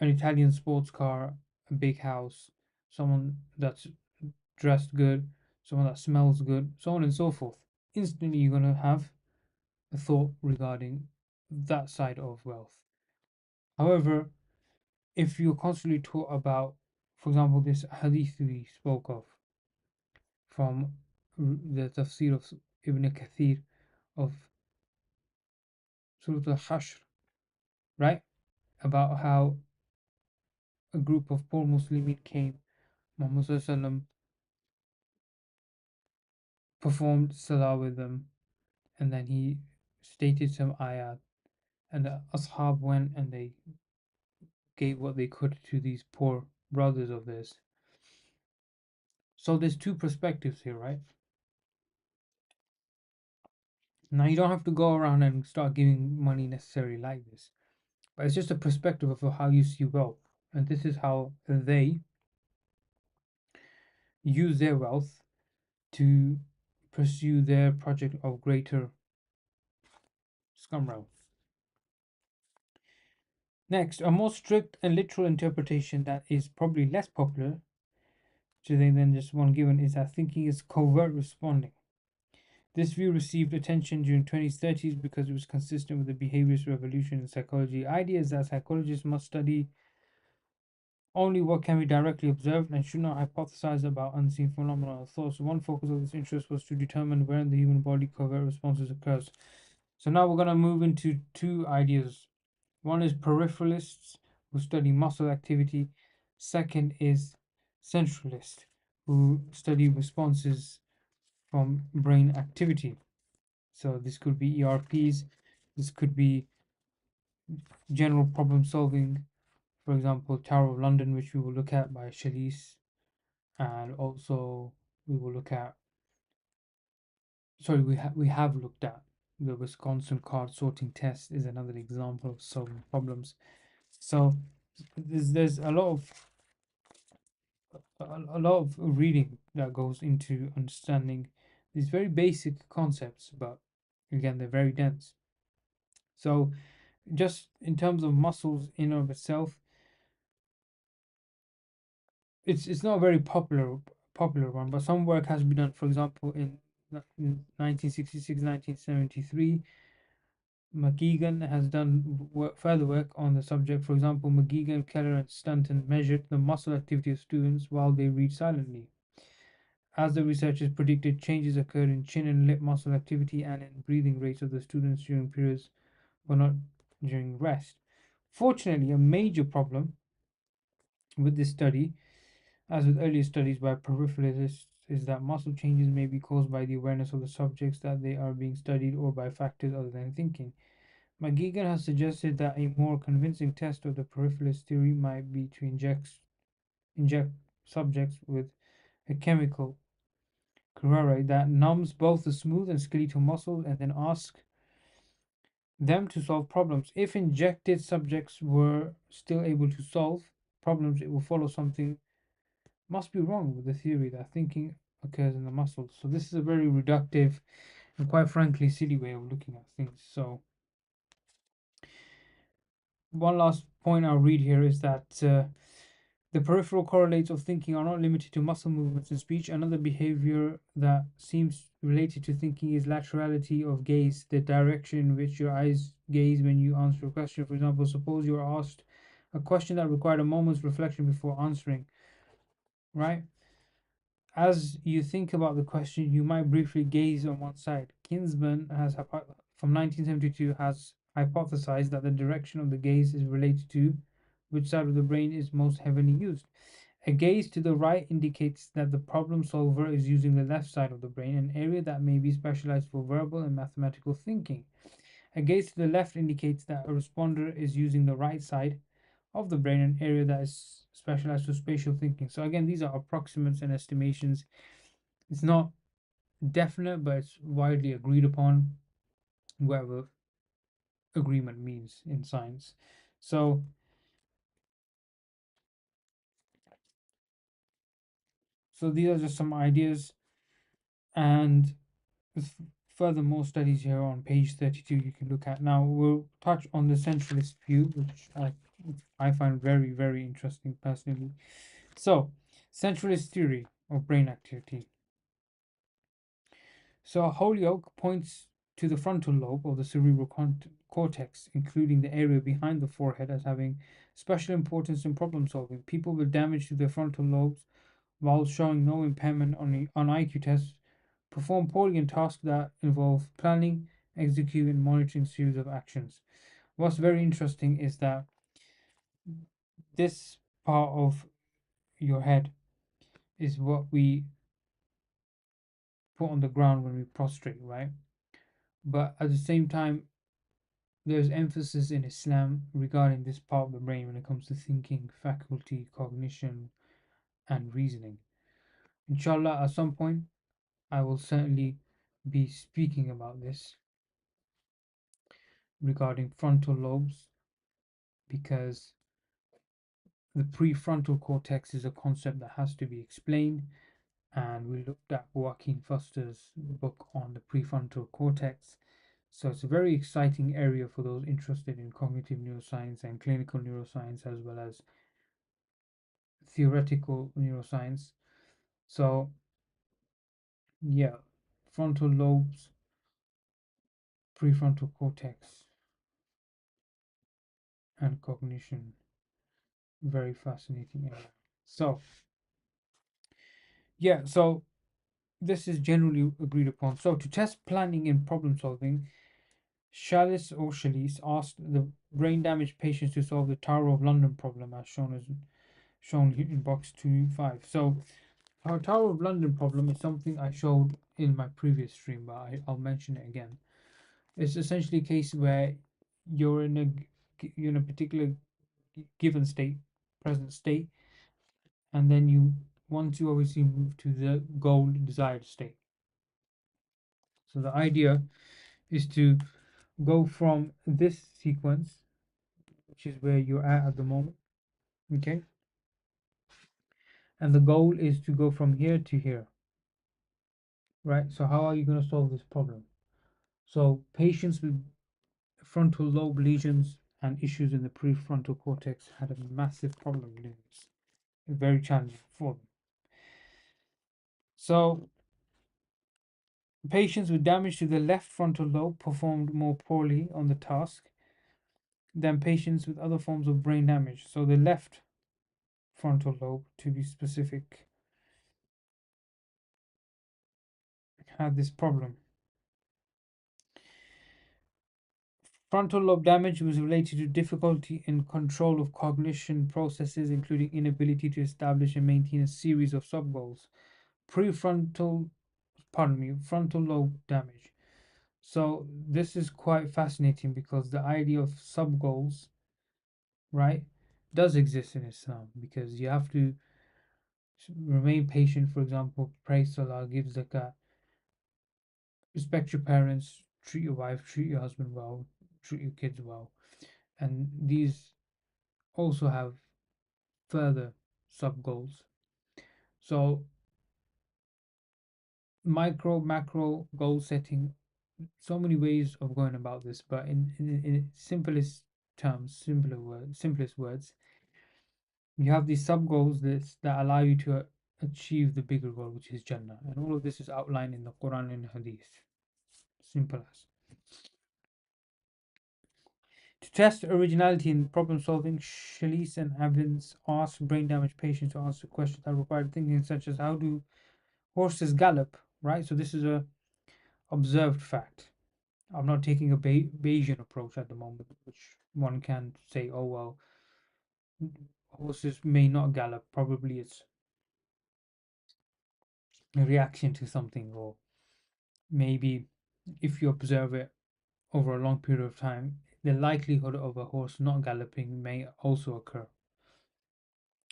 an Italian sports car, a big house, someone that's dressed good, someone that smells good, so on and so forth, instantly you're going to have a thought regarding that side of wealth. However, if you're constantly taught about, for example, this hadith we spoke of from the tafsir of Ibn Kathir of Surah Al-Hashr, right? About how a group of poor Muslims came, Muhammad Sallallahu performed salah with them, and then he stated some ayat, and the ashab went and they gave what they could to these poor brothers of theirs. So there's two perspectives here, right? Now you don't have to go around and start giving money necessarily like this, but it's just a perspective of how you see wealth, and this is how they use their wealth to pursue their project of greater scumrow. Next, a more strict and literal interpretation that is probably less popular today than just one given is that thinking is covert responding. This view received attention during 2030s because it was consistent with the behaviorist revolution in psychology. The idea is that psychologists must study only what can be directly observed and should not hypothesize about unseen phenomena or thoughts. One focus of this interest was to determine where in the human body covert responses occurs. So now we're going to move into two ideas. One is peripheralists who study muscle activity. Second is centralists who study responses from brain activity. So this could be ERPs, this could be general problem solving, for example, Tower of London, which we will look at by Chalice, and also we will look at, sorry, we have looked at the Wisconsin card sorting test is another example of solving problems. So there's a lot of reading that goes into understanding these very basic concepts, but again they're very dense. So just in terms of muscles in and of itself, it's not a very popular one, but some work has been done. For example, in 1966, 1973, McGeegan has done further work on the subject. For example, McGeegan, Keller, and Stanton measured the muscle activity of students while they read silently. As the researchers predicted, changes occurred in chin and lip muscle activity and in breathing rates of the students during periods, but not during rest. Fortunately, a major problem with this study, as with earlier studies by peripheralists, is that muscle changes may be caused by the awareness of the subjects that they are being studied or by factors other than thinking. McGeegan has suggested that a more convincing test of the peripheralist theory might be to inject subjects with a chemical curare that numbs both the smooth and skeletal muscles and then ask them to solve problems. If injected subjects were still able to solve problems, it will follow something must be wrong with the theory that thinking occurs in the muscles. So this is a very reductive and quite frankly silly way of looking at things. So one last point I'll read here is that the peripheral correlates of thinking are not limited to muscle movements and speech. Another behavior that seems related to thinking is laterality of gaze, the direction in which your eyes gaze when you answer a question. For example, suppose you are asked a question that required a moment's reflection before answering, right? As you think about the question, you might briefly gaze on one side. Kinsman from 1972 has hypothesized that the direction of the gaze is related to which side of the brain is most heavily used. A gaze to the right indicates that the problem solver is using the left side of the brain, an area that may be specialized for verbal and mathematical thinking. A gaze to the left indicates that a responder is using the right side of the brain, an area that is specialized for spatial thinking. So again, these are approximates and estimations. It's not definite, but it's widely agreed upon, whatever agreement means in science. So, so these are just some ideas, and with furthermore studies here on page 32 you can look at. Now we'll touch on the centralist view, which I find very, very interesting personally. So, centralist theory of brain activity. So Holyoake points to the frontal lobe of the cerebral cortex, including the area behind the forehead, as having special importance in problem solving. People with damage to their frontal lobes, while showing no impairment on IQ tests, perform poorly in tasks that involve planning, executing, and monitoring series of actions. What's very interesting is that this part of your head is what we put on the ground when we prostrate, right? But at the same time, there's emphasis in Islam regarding this part of the brain when it comes to thinking, faculty, cognition, and reasoning. Inshallah, at some point, I will certainly be speaking about this regarding frontal lobes, because the prefrontal cortex is a concept that has to be explained, and we looked at Joaquin Foster's book on the prefrontal cortex. So it's a very exciting area for those interested in cognitive neuroscience and clinical neuroscience, as well as theoretical neuroscience. So, yeah, frontal lobes, prefrontal cortex, and cognition. Very fascinating area. So, yeah, so this is generally agreed upon. So, to test planning in problem solving, Chalice asked the brain damaged patients to solve the Tower of London problem, as shown in box 2.5. So, our Tower of London problem is something I showed in my previous stream, but I'll mention it again. It's essentially a case where you're in you're in a particular given state, present state, and then you want to obviously move to the goal desired state. So the idea is to go from this sequence, which is where you're at the moment, okay, and the goal is to go from here to here, right? So how are you going to solve this problem? So patients with frontal lobe lesions and issues in the prefrontal cortex had a massive problem doing this. Very challenging for them. So, patients with damage to the left frontal lobe performed more poorly on the task than patients with other forms of brain damage. So, the left frontal lobe, to be specific, had this problem. Frontal lobe damage was related to difficulty in control of cognition processes, including inability to establish and maintain a series of subgoals. Prefrontal, pardon me, frontal lobe damage. So this is quite fascinating because the idea of sub goals, right, does exist in Islam, because you have to remain patient. For example, pray salah, give zakah, respect your parents, treat your wife, treat your husband well, treat your kids well, and these also have further sub goals. So micro macro goal setting, so many ways of going about this, but in simplest terms, simplest words, you have these sub goals that allow you to achieve the bigger goal, which is Jannah. And all of this is outlined in the Quran and Hadith. Simple as. To test originality in problem solving, Shalise and Evans asked brain damaged patients to answer questions that required thinking, such as how do horses gallop, right? So this is a observed fact. I'm not taking a Bayesian approach at the moment, which one can say, oh well, horses may not gallop. Probably it's a reaction to something, or maybe if you observe it over a long period of time, the likelihood of a horse not galloping may also occur.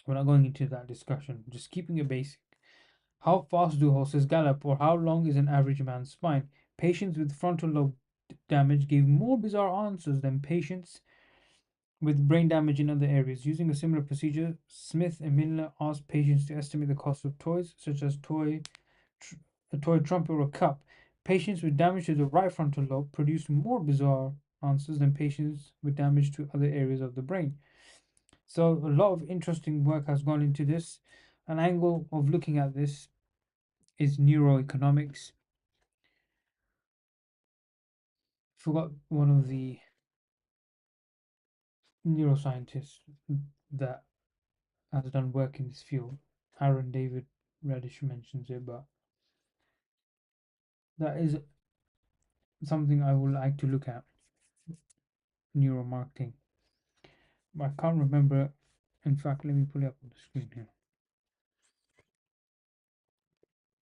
We're not going into that discussion, just keeping it basic. How fast do horses gallop, or how long is an average man's spine? Patients with frontal lobe damage gave more bizarre answers than patients with brain damage in other areas. Using a similar procedure, Smith and Milner asked patients to estimate the cost of toys, such as tr- a toy trumpet or a cup. Patients with damage to the right frontal lobe produced more bizarre answers than patients with damage to other areas of the brain. So, a lot of interesting work has gone into this. An angle of looking at this is neuroeconomics. Forgot one of the neuroscientists that has done work in this field. Aaron David Radish mentions it, but that is something I would like to look at, neuromarketing. I can't remember. In fact, let me pull it up on the screen here,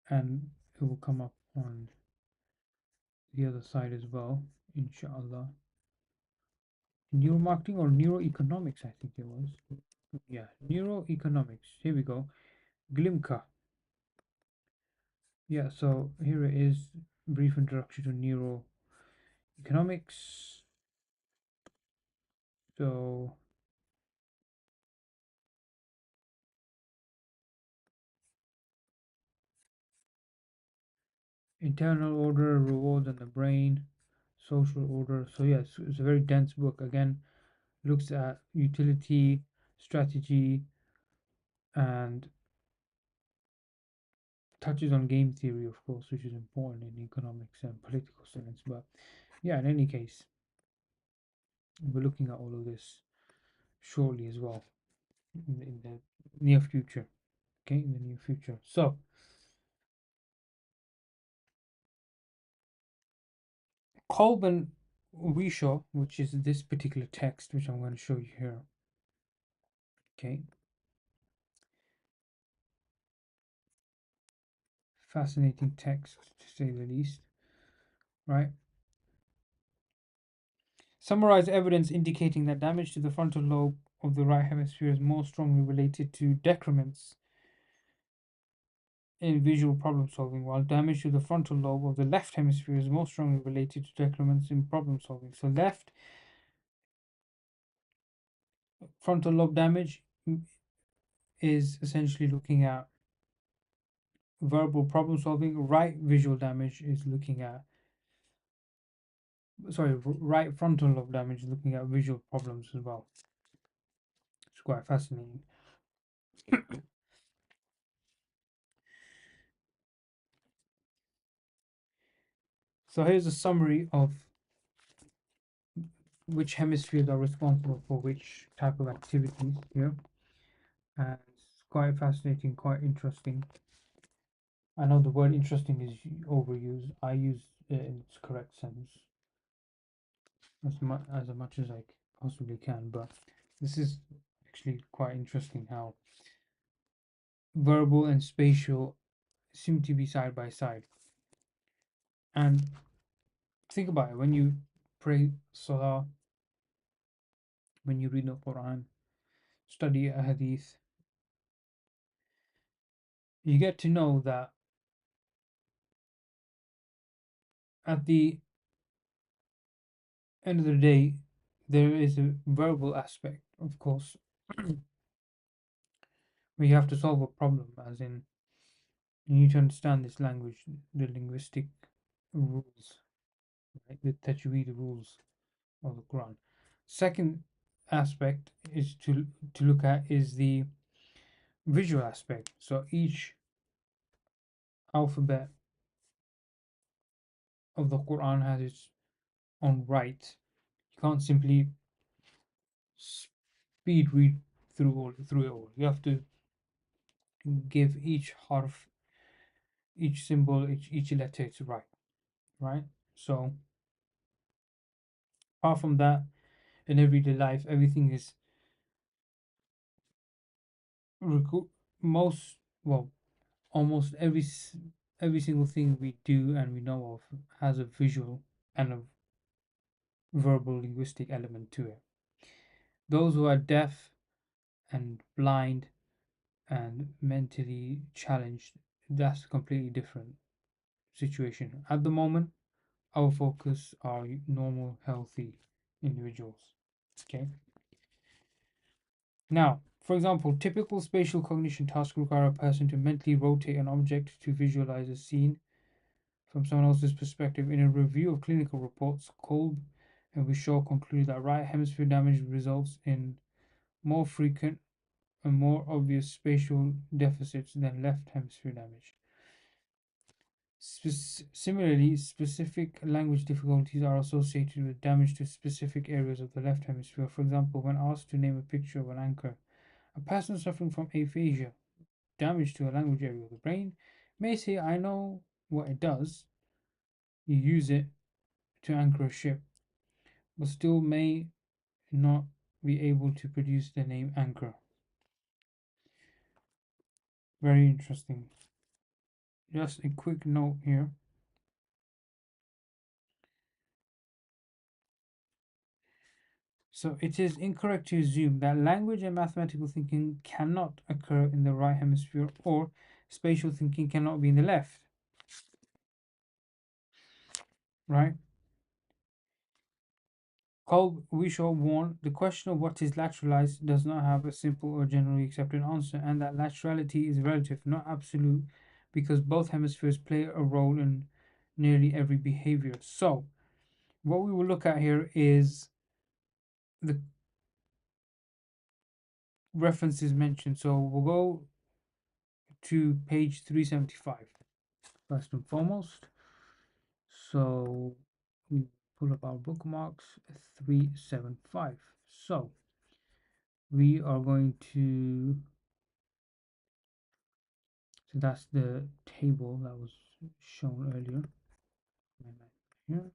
and it will come up on the other side as well, inshallah. Neuromarketing or neuroeconomics, I think it was. Yeah, neuroeconomics. Here we go. Glimka. Yeah, so here it is. Brief introduction to neuroeconomics. So internal order, rewards in the brain, social order. So yes, it's a very dense book. Again, looks at utility, strategy, and touches on game theory, of course, which is important in economics and political science. But yeah, in any case, we're looking at all of this shortly as well in the near future. Okay, in the near future. So, Kolb and Wishaw, which is this particular text, which I'm going to show you here. Okay, fascinating text to say the least, right? Summarize evidence indicating that damage to the frontal lobe of the right hemisphere is more strongly related to decrements in visual problem solving, while damage to the frontal lobe of the left hemisphere is more strongly related to decrements in problem solving. So, left frontal lobe damage is essentially looking at verbal problem solving, right visual damage is looking at, sorry, right frontal lobe damage is looking at visual problems as well. It's quite fascinating. So, here's a summary of which hemispheres are responsible for which type of activities here. And it's quite fascinating, quite interesting. I know the word interesting is overused. I use it in its correct sense as much as I possibly can, but this is actually quite interesting how verbal and spatial seem to be side by side. And think about it, when you pray Salah, when you read the Quran, study a hadith, you get to know that at the end of the day, there is a verbal aspect, of course, where you have to solve a problem, as in you need to understand this language, the linguistic rules, right? The tajweed rules of the Quran. Second aspect is to look at is the visual aspect. So each alphabet of the Quran has its own right. You can't simply speed read through it all. You have to give each harf, each symbol, each letter its right? So apart from that, in everyday life, everything is most well, almost every single thing we do and we know of has a visual and a verbal linguistic element to it. Those who are deaf and blind and mentally challenged, that's a completely different situation. At the moment, our focus are normal, healthy individuals. Okay. Now, for example, typical spatial cognition tasks require a person to mentally rotate an object to visualize a scene from someone else's perspective. In a review of clinical reports, Kolb and Wishaw concluded that right hemisphere damage results in more frequent and more obvious spatial deficits than left hemisphere damage. Similarly, specific language difficulties are associated with damage to specific areas of the left hemisphere. For example, when asked to name a picture of an anchor, a person suffering from aphasia, damage to a language area of the brain, may say, I know what it does. You use it to anchor a ship, but still may not be able to produce the name anchor. Very interesting. Just a quick note here. So it is incorrect to assume that language and mathematical thinking cannot occur in the right hemisphere or spatial thinking cannot be in the left, right? Kolb, Wishaw warned the question of what is lateralized does not have a simple or generally accepted answer, and that laterality is relative, not absolute, because both hemispheres play a role in nearly every behavior. So, what we will look at here is the references mentioned. So, we'll go to page 375 first and foremost. So, we pull up our bookmarks 375. So, we are going to So that's the table that was shown earlier. Here.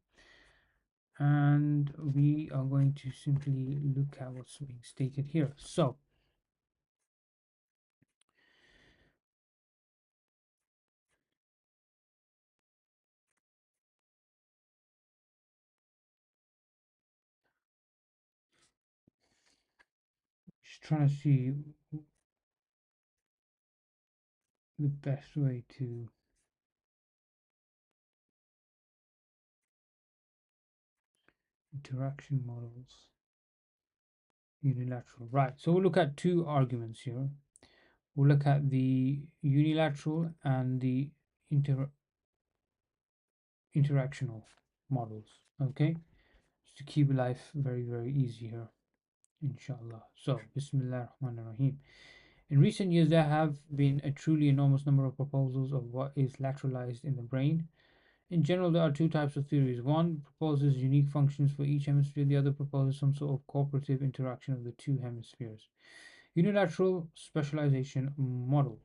And we are going to simply look at what's being stated here. So, just trying to see the best way to interaction models, unilateral. Right, so we'll look at two arguments here. We'll look at the unilateral and the interactional models. Okay, just to keep life very, very easy here, inshallah. So, Bismillah ar-Rahman ar-Rahim. In recent years, there have been a truly enormous number of proposals of what is lateralized in the brain. In general, there are two types of theories. One proposes unique functions for each hemisphere, the other proposes some sort of cooperative interaction of the two hemispheres. Unilateral specialization models.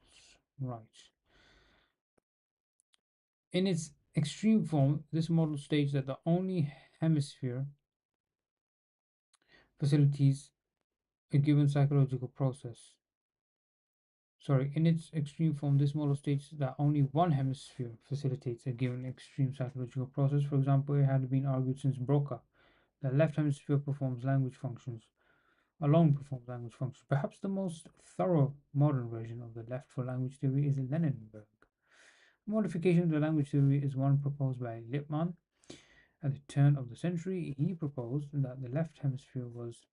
Right. In its extreme form, this model states that the only hemisphere facilitates a given psychological process. In its extreme form, this model states that only one hemisphere facilitates a given extreme psychological process. For example, it had been argued since Broca that left hemisphere performs language functions, alone performs language functions. Perhaps the most thorough modern version of the left for language theory is Leninberg. A modification of the language theory is one proposed by Lippmann at the turn of the century. He proposed that the left hemisphere was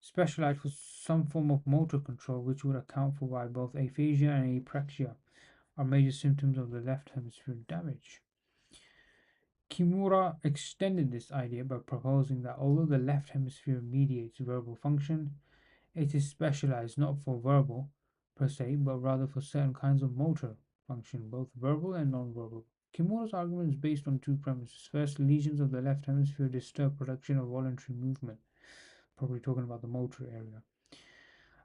specialized for some form of motor control, which would account for why both aphasia and apraxia are major symptoms of the left hemisphere damage. Kimura extended this idea by proposing that although the left hemisphere mediates verbal function, it is specialized not for verbal per se, but rather for certain kinds of motor function, both verbal and non-verbal. Kimura's argument is based on two premises. First, lesions of the left hemisphere disturb production of voluntary movement, probably talking about the motor area.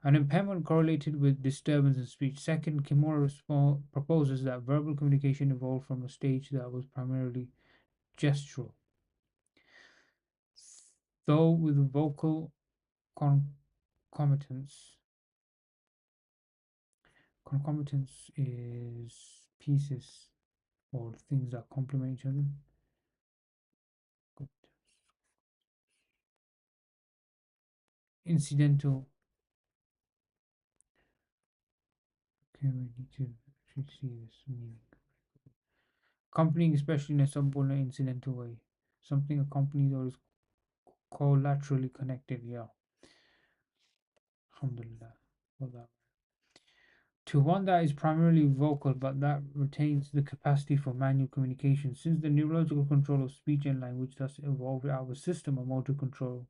An impairment correlated with disturbance in speech. Second, Kimura proposes that verbal communication evolved from a stage that was primarily gestural, though with vocal concomitance. Concomitance is pieces or things that complement each other. Incidental. Okay, we need to Should see this meaning. Accompanying, especially in a subordinate incidental way. Something accompanies or is collaterally connected. Yeah. Alhamdulillah. For that. To one that is primarily vocal but that retains the capacity for manual communication, since the neurological control of speech and language thus evolved out of a system of motor control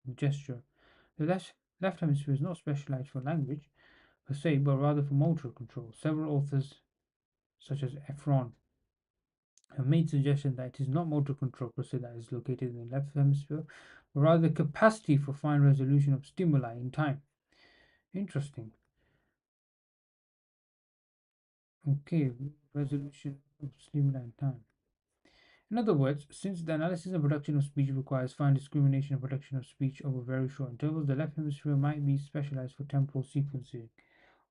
of gesture. The left hemisphere is not specialized for language per se, but rather for motor control. Several authors, such as Efron, have made suggestions that it is not motor control per se that is located in the left hemisphere, but rather the capacity for fine resolution of stimuli in time. Interesting. Okay, resolution of stimuli in time. In other words, since the analysis and production of speech requires fine discrimination and production of speech over very short intervals, the left hemisphere might be specialized for temporal sequencing,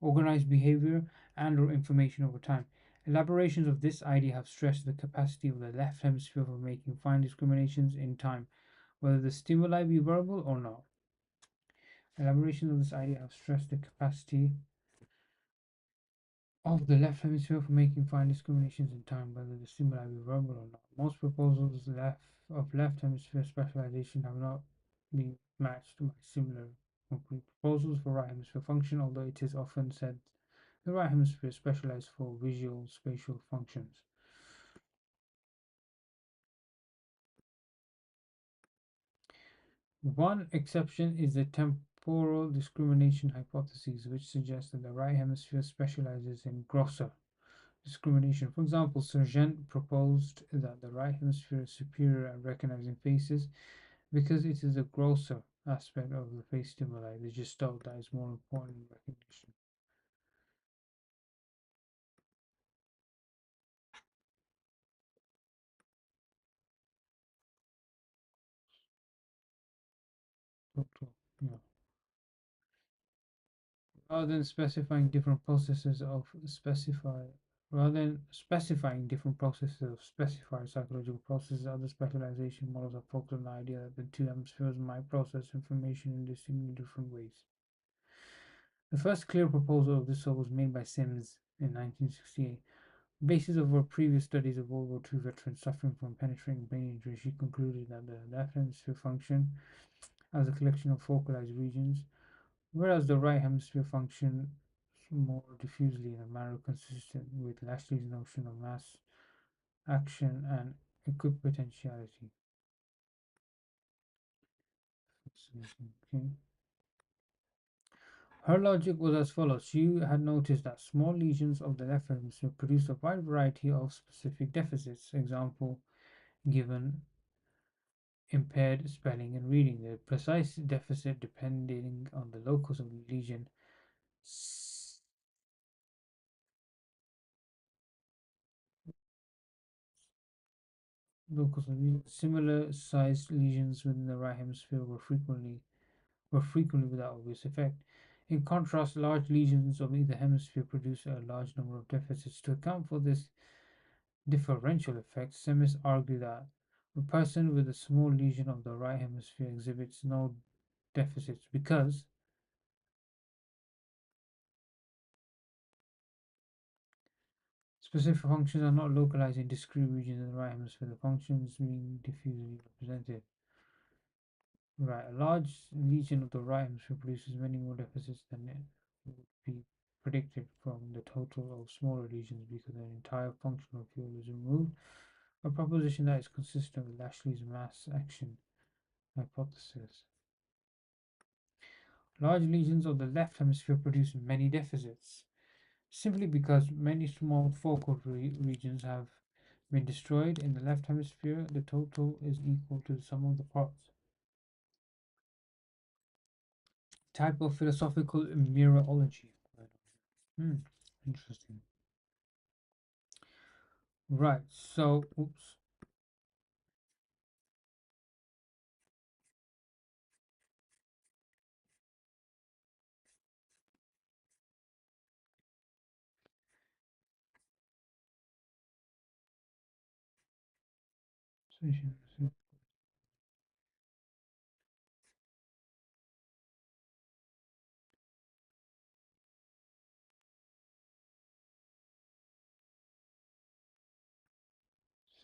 organized behavior, and or information over time. Elaborations of this idea have stressed the capacity of the left hemisphere for making fine discriminations in time, whether the stimuli be verbal or not. Elaborations of this idea have stressed the capacity of the left hemisphere for making fine discriminations in time, whether the stimuli be verbal or not. Most proposals of left hemisphere specialization have not been matched by similar concrete proposals for right hemisphere function, although it is often said the right hemisphere is specialized for visual spatial functions. One exception is the temporal discrimination hypothesis, which suggests that the right hemisphere specializes in grosser discrimination. For example, Sargent proposed that the right hemisphere is superior at recognizing faces because it is a grosser aspect of the face stimuli, the gestalt, that is more important in recognition. Total, yeah. Rather than specifying different processes of specify Rather than specifying different processes of specified psychological processes, other specialization models are focused on the idea that the two hemispheres might process information in distinctly different ways. The first clear proposal of this sort was made by Sims in 1968. Basis of her previous studies of World War II veterans suffering from penetrating brain injury, she concluded that the left hemisphere functioned as a collection of focalized regions, whereas the right hemisphere functions more diffusely in a manner consistent with Lashley's notion of mass action and equipotentiality. Okay. Her logic was as follows. She had noticed that small lesions of the left hemisphere produce a wide variety of specific deficits. Example given: impaired spelling and reading. The precise deficit depending on the locus of the lesion. Similar sized lesions within the right hemisphere were frequently without obvious effect. In contrast, large lesions of either hemisphere produce a large number of deficits. To account for this differential effect, Semis argued that a person with a small lesion of the right hemisphere exhibits no deficits because specific functions are not localized in discrete regions in the right hemisphere, the functions being diffusely represented. Right, a large lesion of the right hemisphere produces many more deficits than it would be predicted from the total of smaller lesions because an entire functional field is removed, a proposition that is consistent with Lashley's mass action hypothesis. Large lesions of the left hemisphere produce many deficits, simply because many small focal regions have been destroyed in the left hemisphere. The total is equal to the sum of the parts. Type of philosophical mirrorology. Hmm, interesting. Right, so, oops.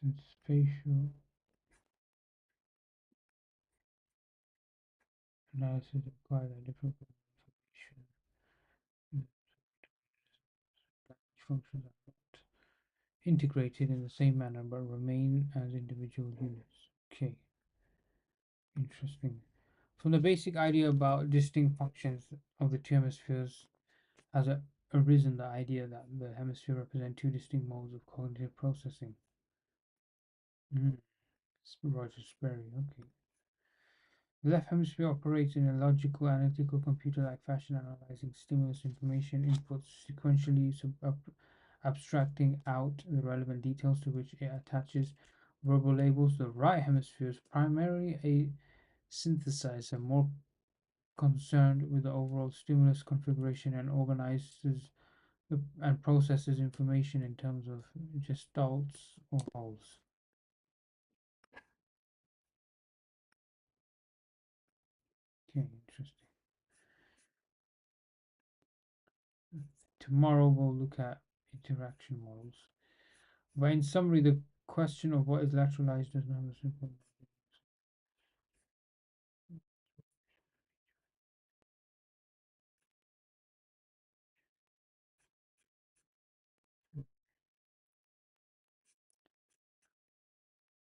and spatial analysis require that different information and language functions are not integrated in the same manner but remain as individual units. Okay, interesting. From the basic idea about distinct functions of the two hemispheres has arisen the idea that the hemisphere represent two distinct modes of cognitive processing. Mm. Roger Sperry, okay. The left hemisphere operates in a logical, analytical, computer-like fashion, analyzing stimulus information inputs sequentially, abstracting out the relevant details to which it attaches verbal labels. The right hemisphere is primarily a synthesizer, more concerned with the overall stimulus configuration and organizes and processes information in terms of gestalts or wholes. Okay, interesting. Tomorrow we'll look at interaction models. But in summary, the question of what is lateralized does not have a simple.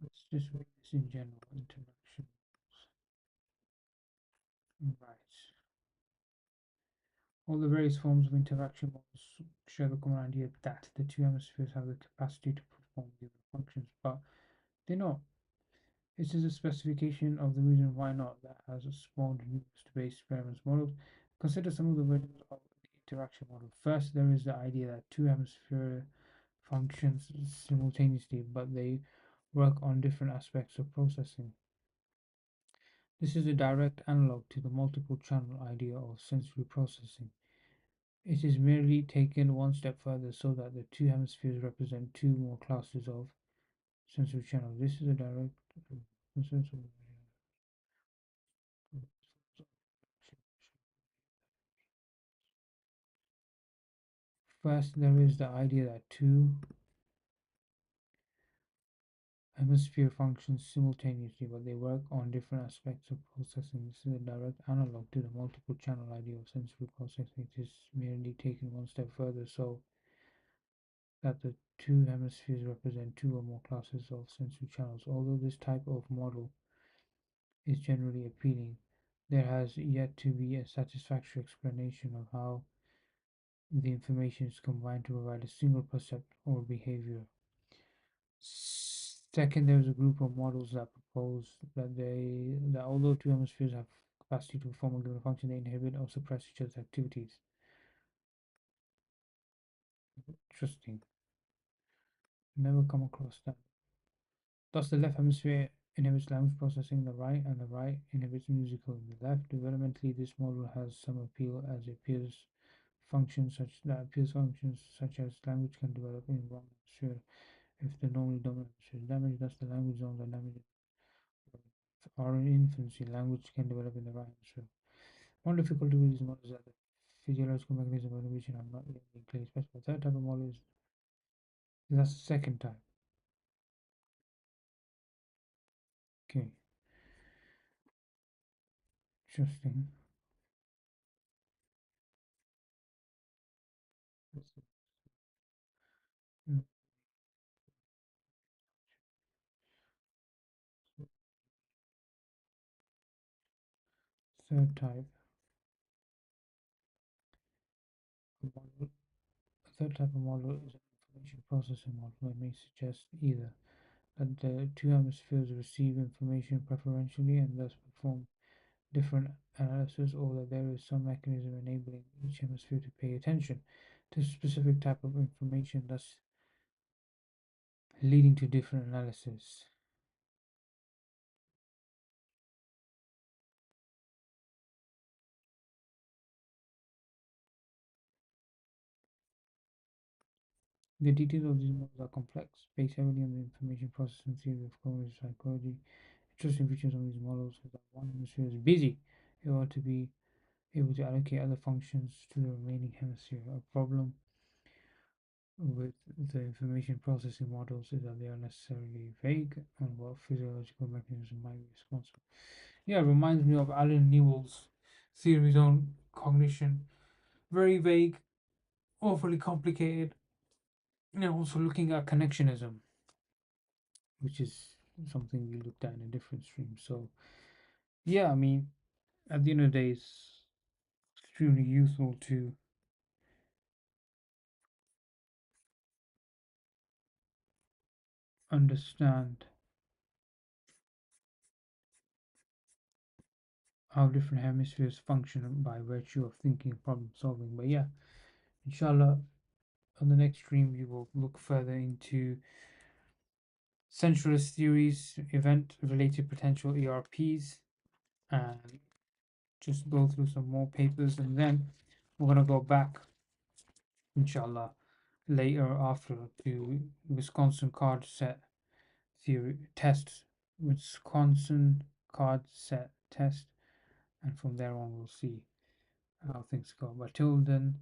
Let's just read this in general interaction. Right. All the various forms of interaction models share the common idea that the two hemispheres have the capacity to perform given functions, but they're not. This is a specification of the reason why not that has spawned numerous debate experiments models. Consider some of the versions of the interaction model. First, there is the idea that two hemisphere functions simultaneously, but they work on different aspects of processing. This is a direct analog to the multiple channel idea of sensory processing. It is merely taken one step further so that the two hemispheres represent two more classes of sensory channels. This is a direct First, there is the idea that two hemisphere functions simultaneously, but they work on different aspects of processing. This is a direct analog to the multiple channel idea of sensory processing. It is merely taken one step further so that the two hemispheres represent two or more classes of sensory channels. Although this type of model is generally appealing, there has yet to be a satisfactory explanation of how the information is combined to provide a single percept or behavior. Second, there is a group of models that propose that although two hemispheres have capacity to perform a given function, they inhibit or suppress each other's activities. Interesting. Never come across that. Thus, the left hemisphere inhibits language processing, the right, and the right inhibits musical in the left. Developmentally, this model has some appeal as it appears functions such as language can develop in one hemisphere if the normally dominant hemisphere is damaged. Thus, the language zones are in infancy. Language can develop in the right hemisphere. One difficulty with these models is that the physiological mechanism of inhibition are not yet being clearly specified. The third type of model is that's the second type. Okay, interesting. That's the third type of model. A third type of model is an information processing model. It may suggest either that the two hemispheres receive information preferentially and thus perform different analysis, or that there is some mechanism enabling each hemisphere to pay attention to a specific type of information, thus leading to different analysis. The details of these models are complex, based heavily on the information processing theory of cognitive psychology. Interesting features of these models is that one hemisphere is busy in order to be able to allocate other functions to the remaining hemisphere. A problem with the information processing models is that they are necessarily vague on what physiological mechanism might be responsible. Yeah, it reminds me of Alan Newell's theories on cognition. Very vague, overly complicated, and also looking at connectionism, which is something we looked at in a different stream. So, yeah, I mean, at the end of the day, it's extremely useful to understand how different hemispheres function by virtue of thinking and problem solving. But yeah, inshallah, on the next stream, we will look further into centralist theories, event related potential ERPs, and just go through some more papers. And then we're going to go back, inshallah, later after to Wisconsin card set theory test, Wisconsin card set test, and from there on, we'll see how things go. But till then,